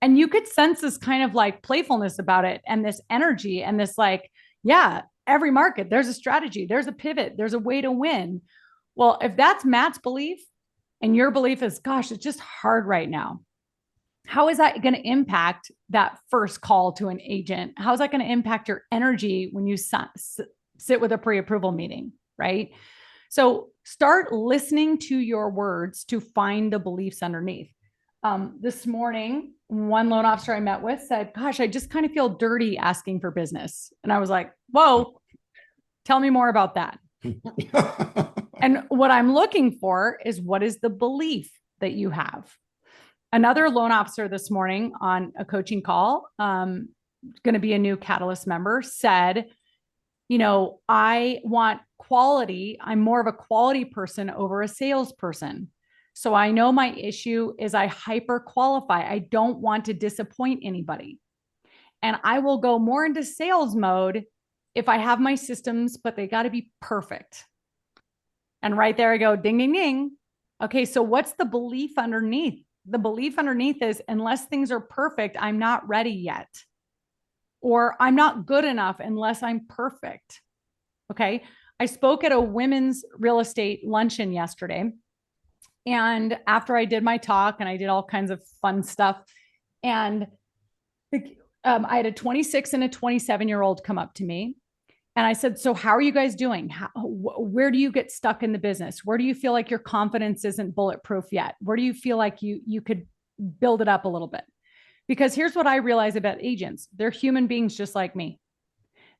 And you could sense this kind of like playfulness about it and this energy and this like, yeah, every market, there's a strategy, there's a pivot, there's a way to win. Well, if that's Matt's belief and your belief is, gosh, it's just hard right now, how is that going to impact that first call to an agent? How is that going to impact your energy when you sit with a pre-approval meeting, right? So start listening to your words to find the beliefs underneath. This morning, one loan officer I met with said, gosh, I just kind of feel dirty asking for business. And I was like, whoa, tell me more about that. And what I'm looking for is what is the belief that you have? Another loan officer this morning on a coaching call, going to be a new Catalyst member, said, I want quality. I'm more of a quality person over a salesperson. So I know my issue is I hyper qualify. I don't want to disappoint anybody. And I will go more into sales mode if I have my systems, but they got to be perfect. And right there I go, ding, ding, ding. Okay, so what's the belief underneath? The belief underneath is unless things are perfect, I'm not ready yet. Or I'm not good enough unless I'm perfect. Okay. I spoke at a women's real estate luncheon yesterday. And after I did my talk and I did all kinds of fun stuff, and I had a 26 and a 27-year-old come up to me. And I said, so how are you guys doing? Where do you get stuck in the business? Where do you feel like your confidence isn't bulletproof yet? Where do you feel like you could build it up a little bit? Because here's what I realize about agents. They're human beings just like me.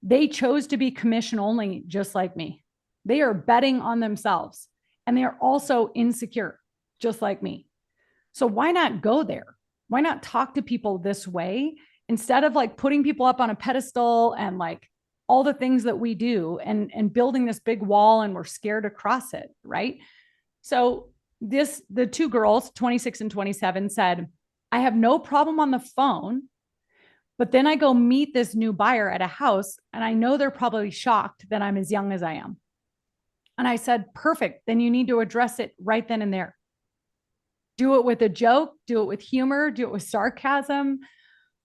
They chose to be commission only just like me. They are betting on themselves and they are also insecure just like me. So why not go there? Why not talk to people this way instead of like putting people up on a pedestal and like all the things that we do and building this big wall and we're scared to cross it, right? So the two girls, 26 and 27, said, I have no problem on the phone, but then I go meet this new buyer at a house and I know they're probably shocked that I'm as young as I am. And I said, perfect. Then you need to address it right then and there. Do it with a joke, do it with humor, do it with sarcasm,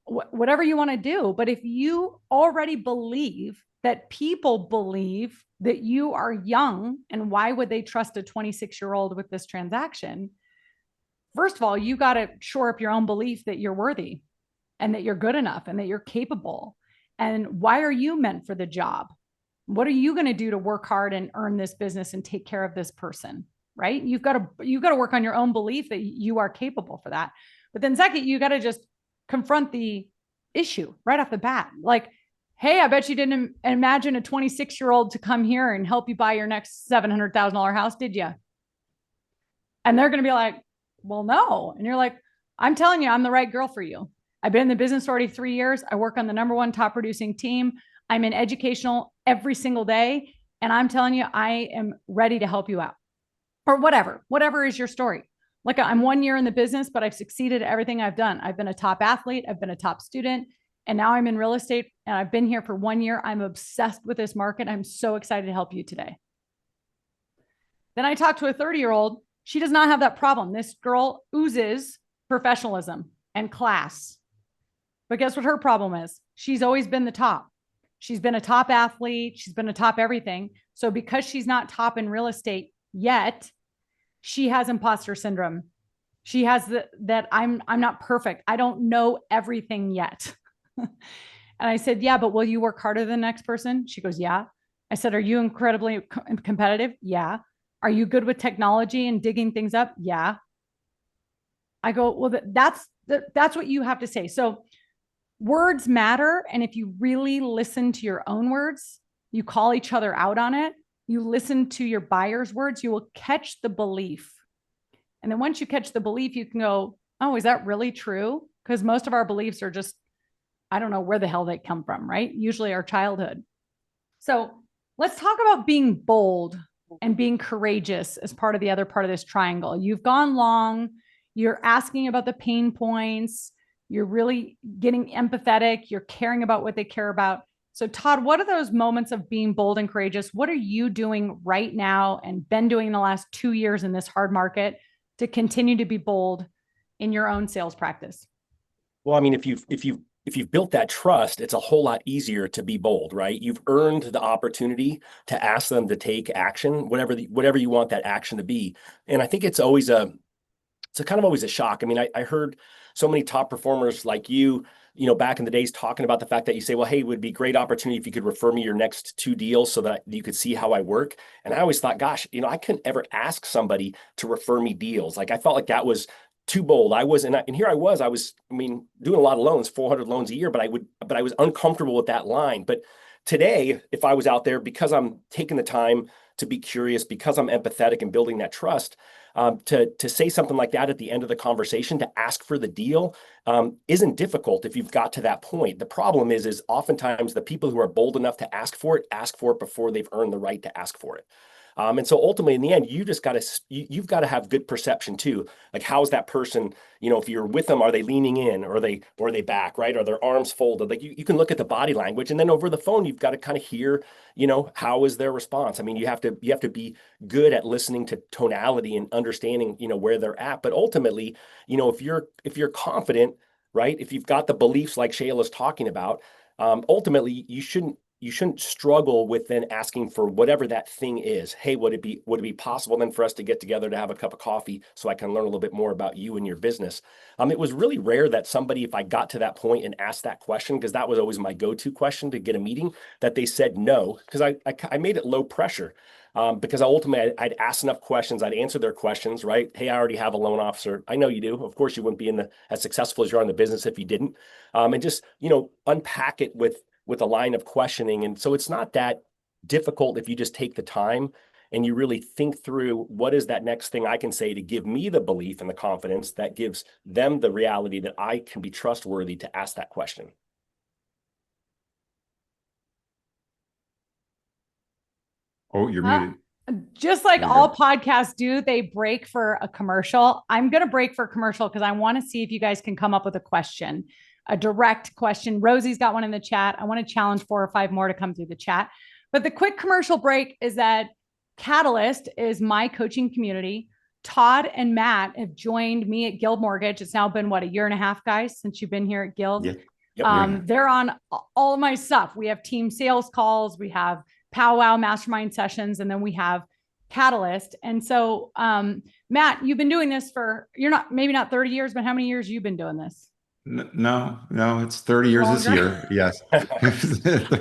whatever you want to do. But if you already believe that people believe that you are young, and why would they trust a 26-year-old with this transaction? First of all, you got to shore up your own belief that you're worthy and that you're good enough and that you're capable. And why are you meant for the job? What are you going to do to work hard and earn this business and take care of this person? Right? You've got to work on your own belief that you are capable for that. But then second, you got to just confront the issue right off the bat. Like, hey, I bet you didn't imagine a 26-year-old to come here and help you buy your next $700,000 house, did you? And they're going to be like, well, no. And you're like, I'm telling you, I'm the right girl for you. I've been in the business already 3 years. I work on the #1 top producing team. I'm in educational every single day. And I'm telling you, I am ready to help you out. Or whatever is your story. Like I'm 1 year in the business, but I've succeeded at everything I've done. I've been a top athlete. I've been a top student. And now I'm in real estate and I've been here for 1 year. I'm obsessed with this market. I'm so excited to help you today. Then I talked to a 30-year-old. She does not have that problem. This girl oozes professionalism and class. But guess what her problem is? She's always been the top. She's been a top athlete. She's been a top everything. So because she's not top in real estate yet, she has imposter syndrome. She has that I'm not perfect. I don't know everything yet. And I said, yeah, but will you work harder than the next person? She goes, yeah. I said, are you incredibly competitive? Yeah. Are you good with technology and digging things up? Yeah. I go, well, that's what you have to say. So words matter. And if you really listen to your own words, you call each other out on it, you listen to your buyer's words, you will catch the belief. And then once you catch the belief, you can go, oh, is that really true? Because most of our beliefs are just, I don't know where the hell they come from, right? Usually our childhood. So let's talk about being bold and being courageous as part of the other part of this triangle. You've gone long, you're asking about the pain points, you're really getting empathetic, you're caring about what they care about. So, Todd, what are those moments of being bold and courageous? What are you doing right now and been doing the last 2 years in this hard market to continue to be bold in your own sales practice? Well, I mean, if you've built that trust, it's a whole lot easier to be bold, right? You've earned the opportunity to ask them to take action, whatever you want that action to be. And I think it's kind of always a shock. I mean, I heard so many top performers like you, back in the days talking about the fact that you say, well, hey, it would be a great opportunity if you could refer me your next 2 deals so that you could see how I work. And I always thought, gosh, I couldn't ever ask somebody to refer me deals. Like I felt like that was too bold. And here I was, doing a lot of loans, 400 loans a year, but I was uncomfortable with that line. But today, if I was out there, because I'm taking the time to be curious, because I'm empathetic and building that trust, to say something like that at the end of the conversation, to ask for the deal, isn't difficult if you've got to that point. The problem is oftentimes the people who are bold enough to ask for it before they've earned the right to ask for it. And so ultimately in the end, you've got to have good perception too. Like, how's that person, if you're with them, are they leaning in or are they back, right? Are their arms folded? Like you can look at the body language, and then over the phone, you've got to kind of hear, how is their response? I mean, you have to be good at listening to tonality and understanding, where they're at. But ultimately, if you're confident, right? If you've got the beliefs like Shayla's talking about, ultimately you shouldn't struggle with then asking for whatever that thing is. Hey, would it be possible then for us to get together to have a cup of coffee so I can learn a little bit more about you and your business? It was really rare that somebody, if I got to that point and asked that question, because that was always my go-to question to get a meeting, that they said no, because I made it low pressure. Because ultimately I'd ask enough questions, I'd answer their questions, right? Hey, I already have a loan officer. I know you do. Of course, you wouldn't be as successful as you are in the business if you didn't. And just, unpack it with a line of questioning. And so it's not that difficult if you just take the time and you really think through what is that next thing I can say to give me the belief and the confidence that gives them the reality that I can be trustworthy to ask that question. Oh, you're muted. Just like There you all go. podcasts do, they break for a commercial. I'm going to break for a commercial because I want to see if you guys can come up with a question, a direct question. Rosie's got one in the chat. I want to challenge 4 or 5 more to come through the chat. But the quick commercial break is that Catalyst is my coaching community. Todd and Matt have joined me at Guild Mortgage. It's now been, what, a year and a half, guys, since you've been here at Guild? Yeah. Yep. They're on all of my stuff. We have team sales calls. We have powwow mastermind sessions, and then we have Catalyst. And so, Matt, you've been doing this maybe not 30 years, but how many years you've been doing this? No, it's 30 years Longer. this year. Yes. I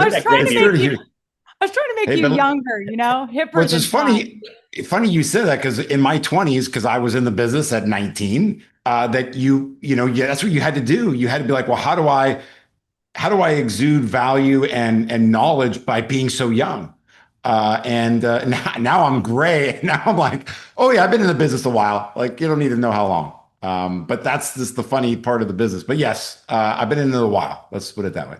was trying to make Hey, you but younger, hipper which than is funny you said that, because in my 20s, because I was in the business at 19, that that's what you had to do. You had to be like, well, how do I exude value and knowledge by being so young? Now I'm gray. Now I'm like, oh yeah, I've been in the business a while. Like, you don't need to know how long. But that's just the funny part of the business. But yes, I've been in it a while. Let's put it that way.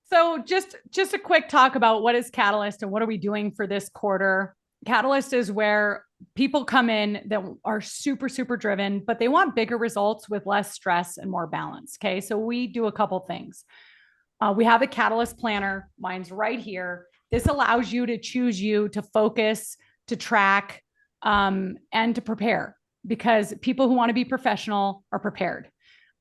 So just a quick talk about what is Catalyst and what are we doing for this quarter. Catalyst is where people come in that are super, super driven, but they want bigger results with less stress and more balance. Okay. So we do a couple things. We have a Catalyst planner. Mine's right here. This allows you to choose to focus, to track, and to prepare, because people who want to be professional are prepared.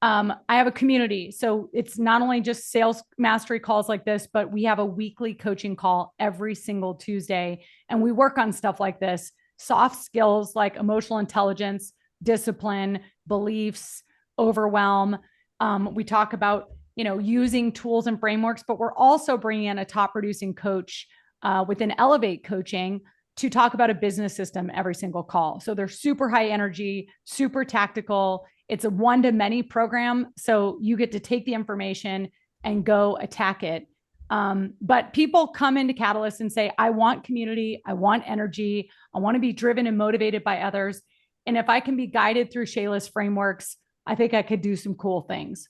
I have a community. So it's not only just sales mastery calls like this, but we have a weekly coaching call every single Tuesday. And we work on stuff like this, soft skills like emotional intelligence, discipline, beliefs, overwhelm. We talk about, using tools and frameworks, but we're also bringing in a top producing coach within Elevate Coaching to talk about a business system every single call. So they're super high energy, super tactical. It's a one-to-many program. So you get to take the information and go attack it. But people come into Catalyst and say, I want community, I want energy, I want to be driven and motivated by others. And if I can be guided through Shayla's frameworks, I think I could do some cool things.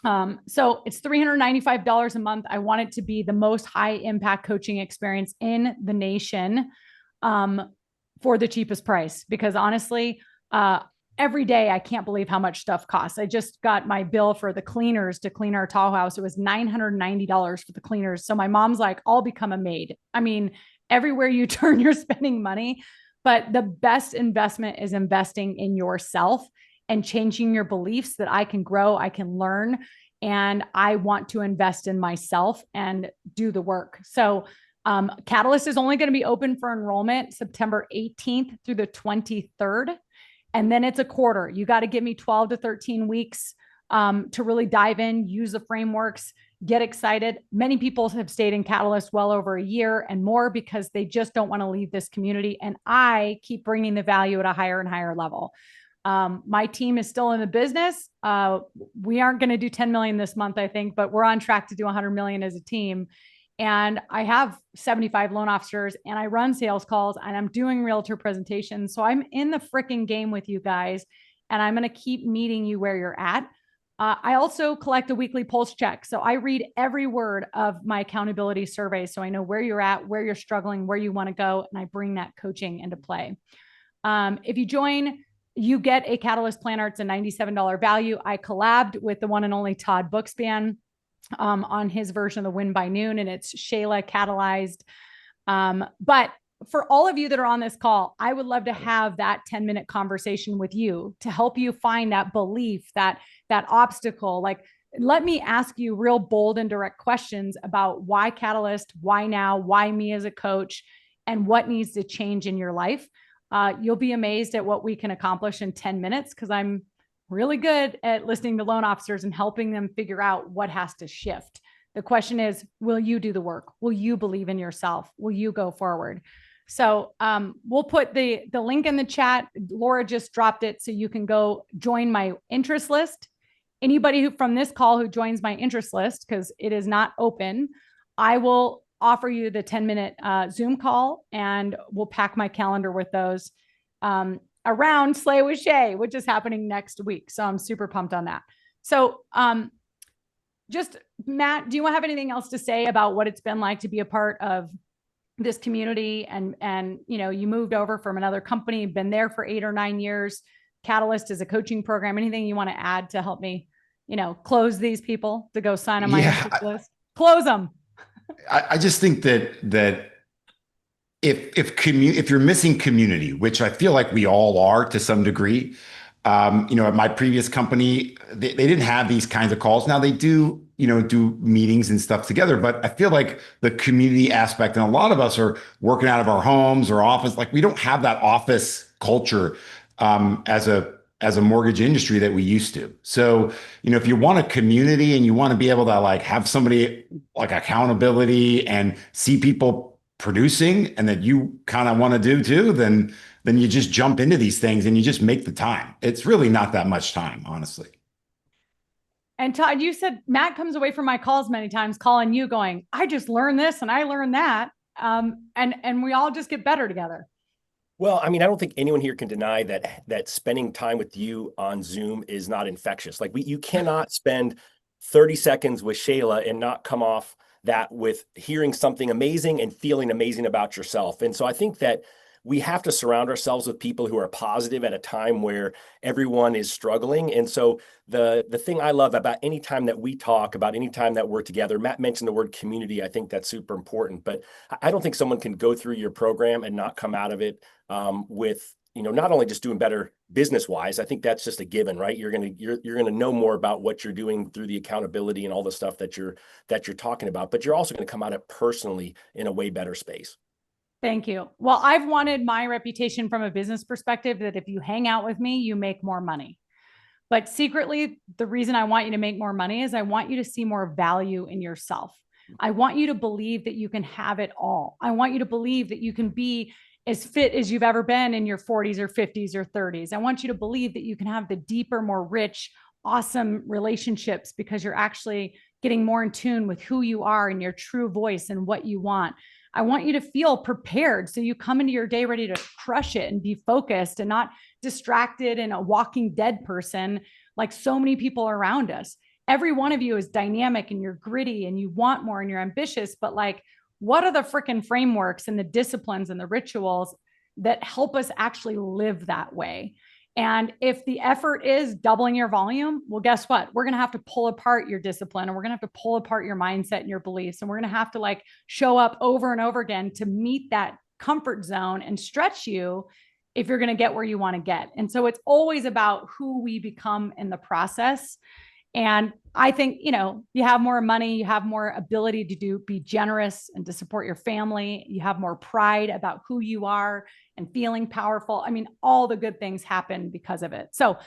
So it's $395 a month. I want it to be the most high impact coaching experience in the nation, for the cheapest price, because honestly, every day I can't believe how much stuff costs. I just got my bill for the cleaners to clean our tall house. It was $990 for the cleaners. So my mom's like, I'll become a maid. I mean, everywhere you turn, you're spending money, but the best investment is investing in yourself and changing your beliefs that I can grow, I can learn, and I want to invest in myself and do the work. So Catalyst is only going to be open for enrollment September 18th through the 23rd. And then it's a quarter. You got to give me 12 to 13 weeks to really dive in, use the frameworks, get excited. Many people have stayed in Catalyst well over a year and more because they just don't want to leave this community. And I keep bringing the value at a higher and higher level. My team is still in the business. We aren't going to do 10 million this month, I think, but we're on track to do 100 million as a team. And I have 75 loan officers and I run sales calls and I'm doing realtor presentations. So I'm in the freaking game with you guys and I'm going to keep meeting you where you're at. I also collect a weekly pulse check. So I read every word of my accountability survey. So I know where you're at, where you're struggling, where you want to go. And I bring that coaching into play. If you join, you get a Catalyst planner. It's a $97 value. I collabed with the one and only Todd Bookspan on his version of the Win by Noon, and it's Shayla catalyzed. But for all of you that are on this call, I would love to have that 10-minute conversation with you to help you find that belief, that obstacle. Like, let me ask you real bold and direct questions about why Catalyst, why now, why me as a coach, and what needs to change in your life. You'll be amazed at what we can accomplish in 10 minutes because I'm really good at listening to loan officers and helping them figure out what has to shift. The question is, will you do the work? Will you believe in yourself? Will you go forward? So we'll put the link in the chat. Laura just dropped it so you can go join my interest list. Anybody who from this call who joins my interest list, because it is not open, I will offer you the 10-minute Zoom call and we'll pack my calendar with those around Slay with Shay, which is happening next week. So I'm super pumped on that. So just Matt, do you have anything else to say about what it's been like to be a part of this community? And you know, you moved over from another company, been there for 8 or 9 years. Catalyst is a coaching program. Anything you want to add to help me, you know, close these people to go sign on my interest list? Close them. I just think that if you're missing community, which I feel like we all are to some degree, you know, at my previous company, they didn't have these kinds of calls. Now they do, you know, do meetings and stuff together, but I feel like the community aspect, and a lot of us are working out of our homes or office, like we don't have that office culture as a mortgage industry that we used to. So, you know, if you want a community and you want to be able to like have somebody like accountability and see people producing and that you kind of want to do too, then you just jump into these things and you just make the time. It's really not that much time, honestly. And Todd, you said Matt comes away from my calls many times calling you going, I just learned this and I learned that. And we all just get better together. Well, I mean, I don't think anyone here can deny that spending time with you on Zoom is not infectious. Like you cannot spend 30 seconds with Shayla and not come off that with hearing something amazing and feeling amazing about yourself. And so I think that we have to surround ourselves with people who are positive at a time where everyone is struggling. And so the thing I love about any time that we talk, about any time that we're together, Matt mentioned the word community. I think that's super important, but I don't think someone can go through your program and not come out of it with, you know, not only just doing better business wise. I think that's just a given, right? You're gonna know more about what you're doing through the accountability and all the stuff that you're talking about, but you're also going to come out of it personally in a way better space. Thank you. Well, I've wanted my reputation from a business perspective that if you hang out with me, you make more money. But secretly, the reason I want you to make more money is I want you to see more value in yourself. I want you to believe that you can have it all. I want you to believe that you can be as fit as you've ever been in your 40s or 50s or 30s. I want you to believe that you can have the deeper, more rich, awesome relationships because you're actually getting more in tune with who you are and your true voice and what you want. I want you to feel prepared so you come into your day ready to crush it and be focused and not distracted and a walking dead person like so many people around us. Every one of you is dynamic and you're gritty and you want more and you're ambitious, but like, what are the freaking frameworks and the disciplines and the rituals that help us actually live that way? And if the effort is doubling your volume, well, guess what? We're going to have to pull apart your discipline and we're going to have to pull apart your mindset and your beliefs. And we're going to have to like show up over and over again to meet that comfort zone and stretch you if you're going to get where you want to get. And so it's always about who we become in the process. And I think, you have more money, you have more ability to be generous and to support your family. You have more pride about who you are and feeling powerful. I mean, all the good things happen because of it. So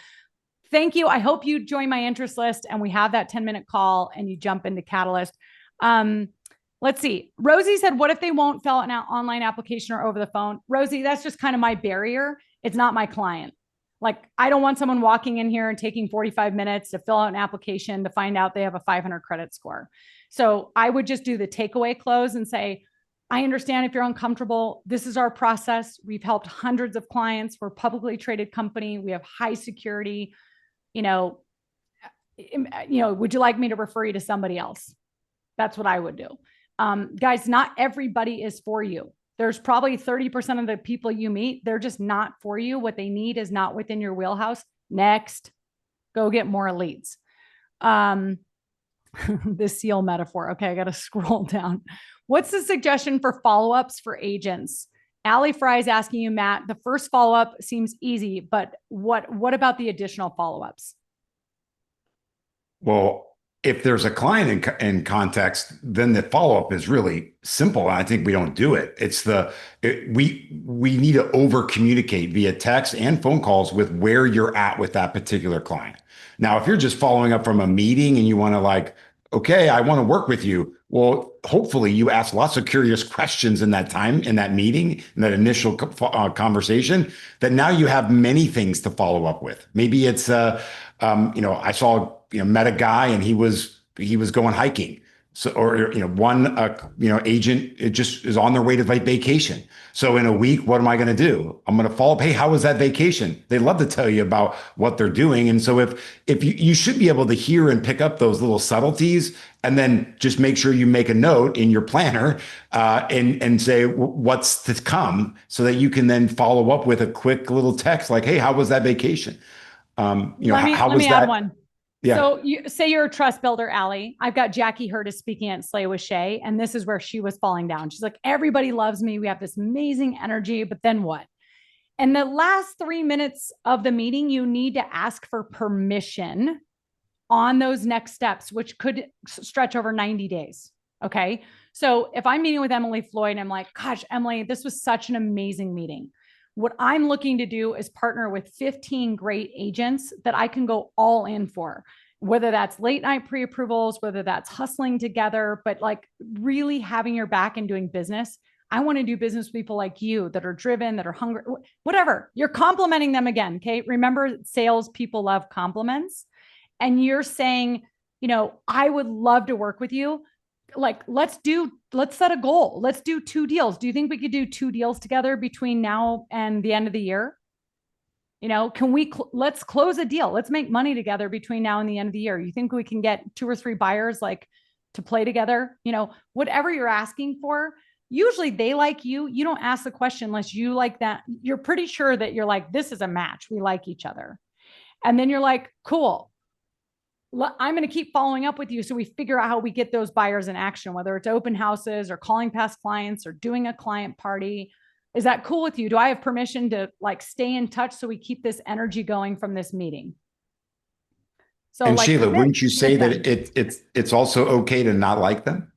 thank you. I hope you join my interest list and we have that 10-minute call and you jump into Catalyst. Let's see. Rosie said, what if they won't fill out an online application or over the phone? Rosie, that's just kind of my barrier. It's not my client. Like, I don't want someone walking in here and taking 45 minutes to fill out an application to find out they have a 500 credit score. So I would just do the takeaway close and say, I understand if you're uncomfortable. This is our process. We've helped hundreds of clients. We're a publicly traded company. We have high security. Would you like me to refer you to somebody else? That's what I would do. Guys, not everybody is for you. There's probably 30% of the people you meet, they're just not for you. What they need is not within your wheelhouse. Next, go get more leads. This seal metaphor. Okay, I got to scroll down. What's the suggestion for follow-ups for agents? Allie Fry is asking you, Matt, the first follow-up seems easy, but what about the additional follow-ups? Well, if there's a client in context, then the follow-up is really simple. I think we don't do it. We need to over communicate via text and phone calls with where you're at with that particular client. Now, if you're just following up from a meeting and you want to okay, I want to work with you. Well, hopefully you ask lots of curious questions in that time, in that meeting, in that initial conversation, that now you have many things to follow up with. Maybe it's, I saw, met a guy and he was going hiking. So, or, one, agent, it just is on their way to vacation. So in a week, what am I going to do? I'm going to follow up. Hey, how was that vacation? They love to tell you about what they're doing. And so if you should be able to hear and pick up those little subtleties and then just make sure you make a note in your planner, and say what's to come so that you can then follow up with a quick little text like, hey, how was that vacation? How was that? Add one. Yeah. So you say you're a trust builder, Allie. I've got Jackie Hurtis speaking at Slay with Shay, and this is where she was falling down. She's like, everybody loves me. We have this amazing energy, but then what? And the last 3 minutes of the meeting, you need to ask for permission on those next steps, which could stretch over 90 days. Okay. So if I'm meeting with Emily Floyd, I'm like, gosh, Emily, this was such an amazing meeting. What I'm looking to do is partner with 15 great agents that I can go all in for, whether that's late night pre-approvals, whether that's hustling together, but like really having your back and doing business. I want to do business with people like you that are driven, that are hungry, whatever. You're complimenting them again. Okay. Remember, sales people love compliments. And you're saying, I would love to work with you. Like, let's set a goal. Let's do 2 deals. Do you think we could do 2 deals together between now and the end of the year? Let's close a deal. Let's make money together between now and the end of the year. You think we can get 2 or 3 buyers to play together? Whatever you're asking for, usually they like you. You don't ask the question unless you like that. You're pretty sure that you're like, this is a match. We like each other. And then you're like, cool. I'm going to keep following up with you. So we figure out how we get those buyers in action, whether it's open houses or calling past clients or doing a client party. Is that cool with you? Do I have permission to stay in touch so we keep this energy going from this meeting? So, and Shayla, wouldn't you say that it's also okay to not like them?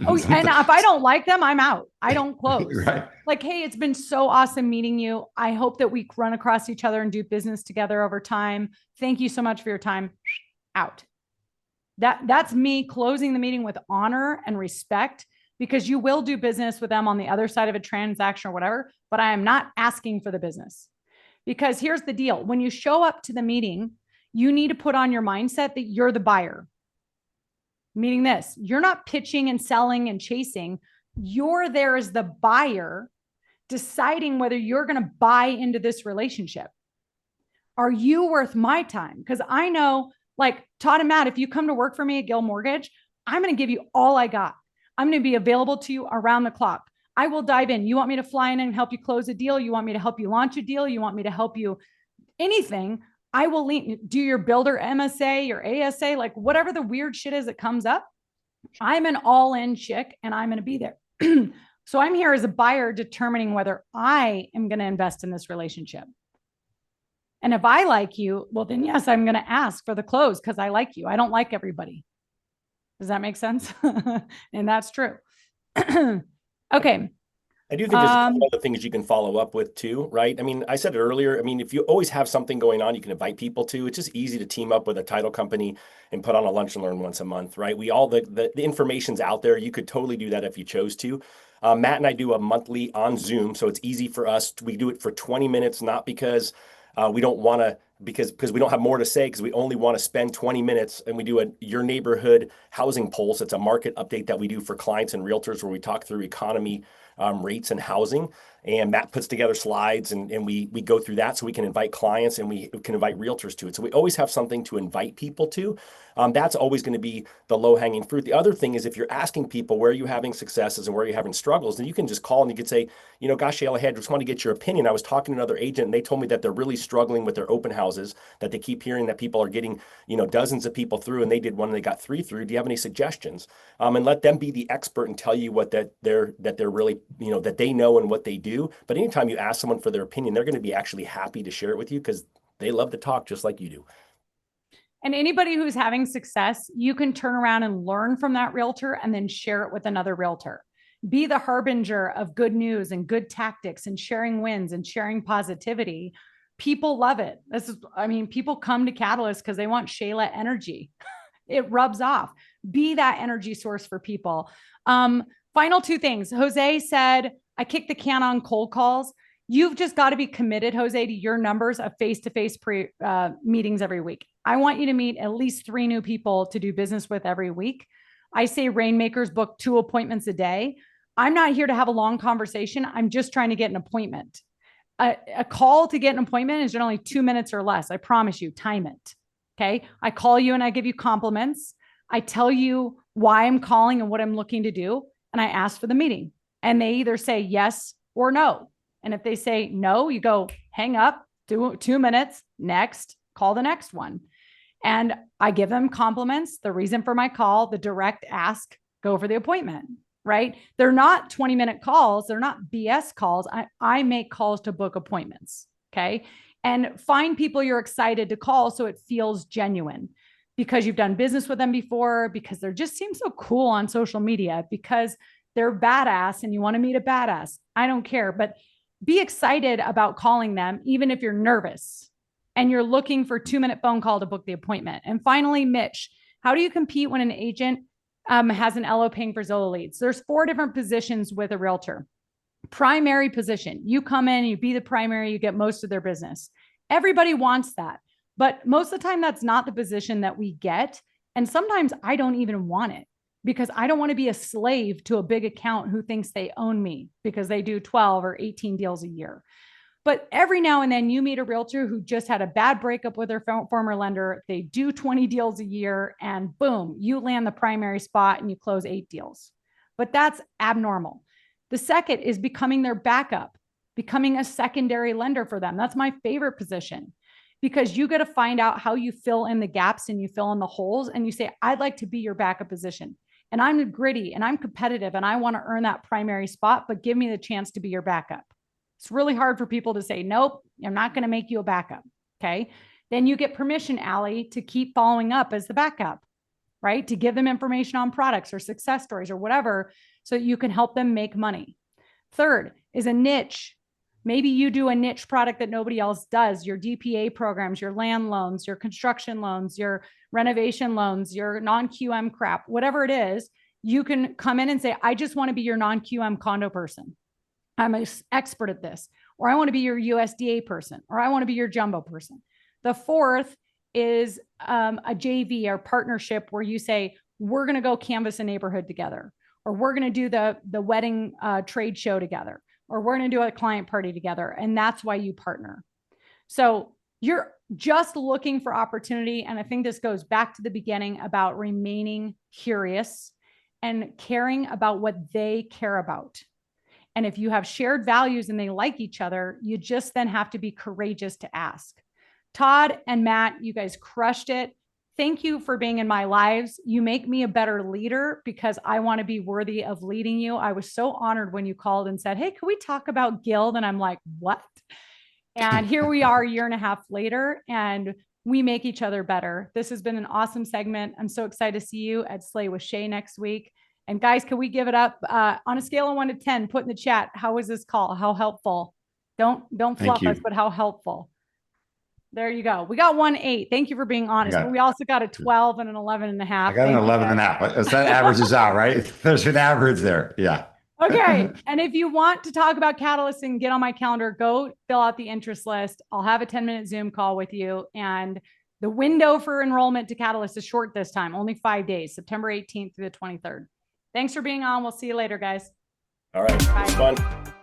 Oh, and if I don't like them, I'm out. I don't close. Right. Like, hey, it's been so awesome meeting you. I hope that we run across each other and do business together over time. Thank you so much for your time. Out. That's me closing the meeting with honor and respect, because you will do business with them on the other side of a transaction or whatever, but I am not asking for the business. Because here's the deal. When you show up to the meeting, you need to put on your mindset that you're the buyer. meaning this, you're not pitching and selling and chasing. You're there as the buyer, deciding whether you're going to buy into this relationship. Are you worth my time? Because I know, like Todd and Matt, if you come to work for me at Gill Mortgage, I'm going to give you all I got. I'm going to be available to you around the clock. I will dive in. You want me to fly in and help you close a deal? You want me to help you launch a deal? You want me to help you anything? I will do your builder MSA, your ASA, like whatever the weird shit is that comes up. I'm an all-in chick and I'm going to be there. So I'm here as a buyer determining whether I am going to invest in this relationship. And if I like you, well, then yes, I'm going to ask for the close because I like you. I don't like everybody. Does that make sense? And that's true. Okay. I do think there's a couple other things you can follow up with too, right? I mean, I said it earlier. I mean, if you always have something going on, you can invite people to. It's just easy to team up with a title company and put on a lunch and learn once a month, right? We all the information's out there. You could totally do that if you chose to. Matt and I do a monthly on Zoom, so it's easy for us. We do it for 20 minutes, not because we don't want to, because we don't have more to say, because we only want to spend 20 minutes, and we do your neighborhood housing pulse. It's a market update that we do for clients and realtors where we talk through economy, rates and housing. And Matt puts together slides and we go through that so we can invite clients and we can invite realtors to it. So we always have something to invite people to. That's always going to be the low hanging fruit. The other thing is if you're asking people where are you having successes and where are you having struggles, then you can just call and you could say, you know, gosh, Shayla, I just want to get your opinion. I was talking to another agent and they told me that they're really struggling with their open houses, that they keep hearing that people are getting, you know, dozens of people through, and they did one and they got 3 through. Do you have any suggestions? And let them be the expert and tell you what that they're really, you know, that they know and what they do. But anytime you ask someone for their opinion, they're going to be actually happy to share it with you because they love to talk just like you do. And anybody who's having success, you can turn around and learn from that realtor and then share it with another realtor. Be the harbinger of good news and good tactics and sharing wins and sharing positivity. People love it. People come to Catalyst because they want Shayla energy. It rubs off. Be that energy source for people. Final 2 things. Jose said, I kicked the can on cold calls. You've just got to be committed, Jose, to your numbers of face-to-face meetings every week. I want you to meet at least 3 new people to do business with every week. I say rainmakers book 2 appointments a day. I'm not here to have a long conversation. I'm just trying to get an appointment. A call to get an appointment is generally 2 minutes or less. I promise you, time it. Okay. I call you and I give you compliments. I tell you why I'm calling and what I'm looking to do. And I ask for the meeting and they either say yes or no. And if they say no, you go hang up, do 2 minutes, next, call the next one. And I give them compliments, the reason for my call, the direct ask, go for the appointment, right? They're not 20-minute calls. They're not BS calls. I make calls to book appointments. Okay. And find people you're excited to call so it feels genuine because you've done business with them before, because they just seem so cool on social media, because they're badass and you want to meet a badass. I don't care, but be excited about calling them, even if you're nervous and you're looking for a 2-minute phone call to book the appointment. And finally, Mitch, how do you compete when an agent has an LO paying for Zillow leads? There's 4 different positions with a realtor. Primary position, you come in, you be the primary, you get most of their business. Everybody wants that. But most of the time, that's not the position that we get. And sometimes I don't even want it because I don't want to be a slave to a big account who thinks they own me because they do 12 or 18 deals a year. But every now and then you meet a realtor who just had a bad breakup with their former lender. They do 20 deals a year and boom, you land the primary spot and you close 8 deals. But that's abnormal. The second is becoming their backup, becoming a secondary lender for them. That's my favorite position because you got to find out how you fill in the gaps and you fill in the holes and you say, I'd like to be your backup position. And I'm gritty and I'm competitive and I want to earn that primary spot, but give me the chance to be your backup. It's really hard for people to say, nope, I'm not going to make you a backup. Okay. Then you get permission, Allie, to keep following up as the backup, right? To give them information on products or success stories or whatever, so that you can help them make money. Third is a niche. Maybe you do a niche product that nobody else does, your DPA programs, your land loans, your construction loans, your renovation loans, your non-QM crap, whatever it is, you can come in and say, I just want to be your non-QM condo person. I'm an expert at this, or I want to be your USDA person, or I want to be your jumbo person. The fourth is a JV or partnership where you say, we're going to go canvas a neighborhood together, or we're going to do the wedding trade show together, or we're going to do a client party together. And that's why you partner. So you're just looking for opportunity. And I think this goes back to the beginning about remaining curious and caring about what they care about. And if you have shared values and they like each other, you just then have to be courageous to ask. Todd and Matt, you guys crushed it. Thank you for being in my lives. You make me a better leader because I want to be worthy of leading you. I was so honored when you called and said, hey, can we talk about Guild? And I'm like, what? And here we are a year and a half later, and we make each other better. This has been an awesome segment. I'm so excited to see you at Slay with Shay next week. And guys, can we give it up on a scale of 1 to 10? Put in the chat, how was this call? How helpful? Don't fluff us, but how helpful? There you go. We got 1.8. Thank you for being honest. But we also got a 12 and an 11.5. I got an 11.5. So that averages out, right? There's an average there. Yeah. Okay. And if you want to talk about Catalyst and get on my calendar, go fill out the interest list. I'll have a 10-minute Zoom call with you. And the window for enrollment to Catalyst is short this time, only 5 days, September 18th through the 23rd. Thanks for being on. We'll see you later, guys. All right. It was fun.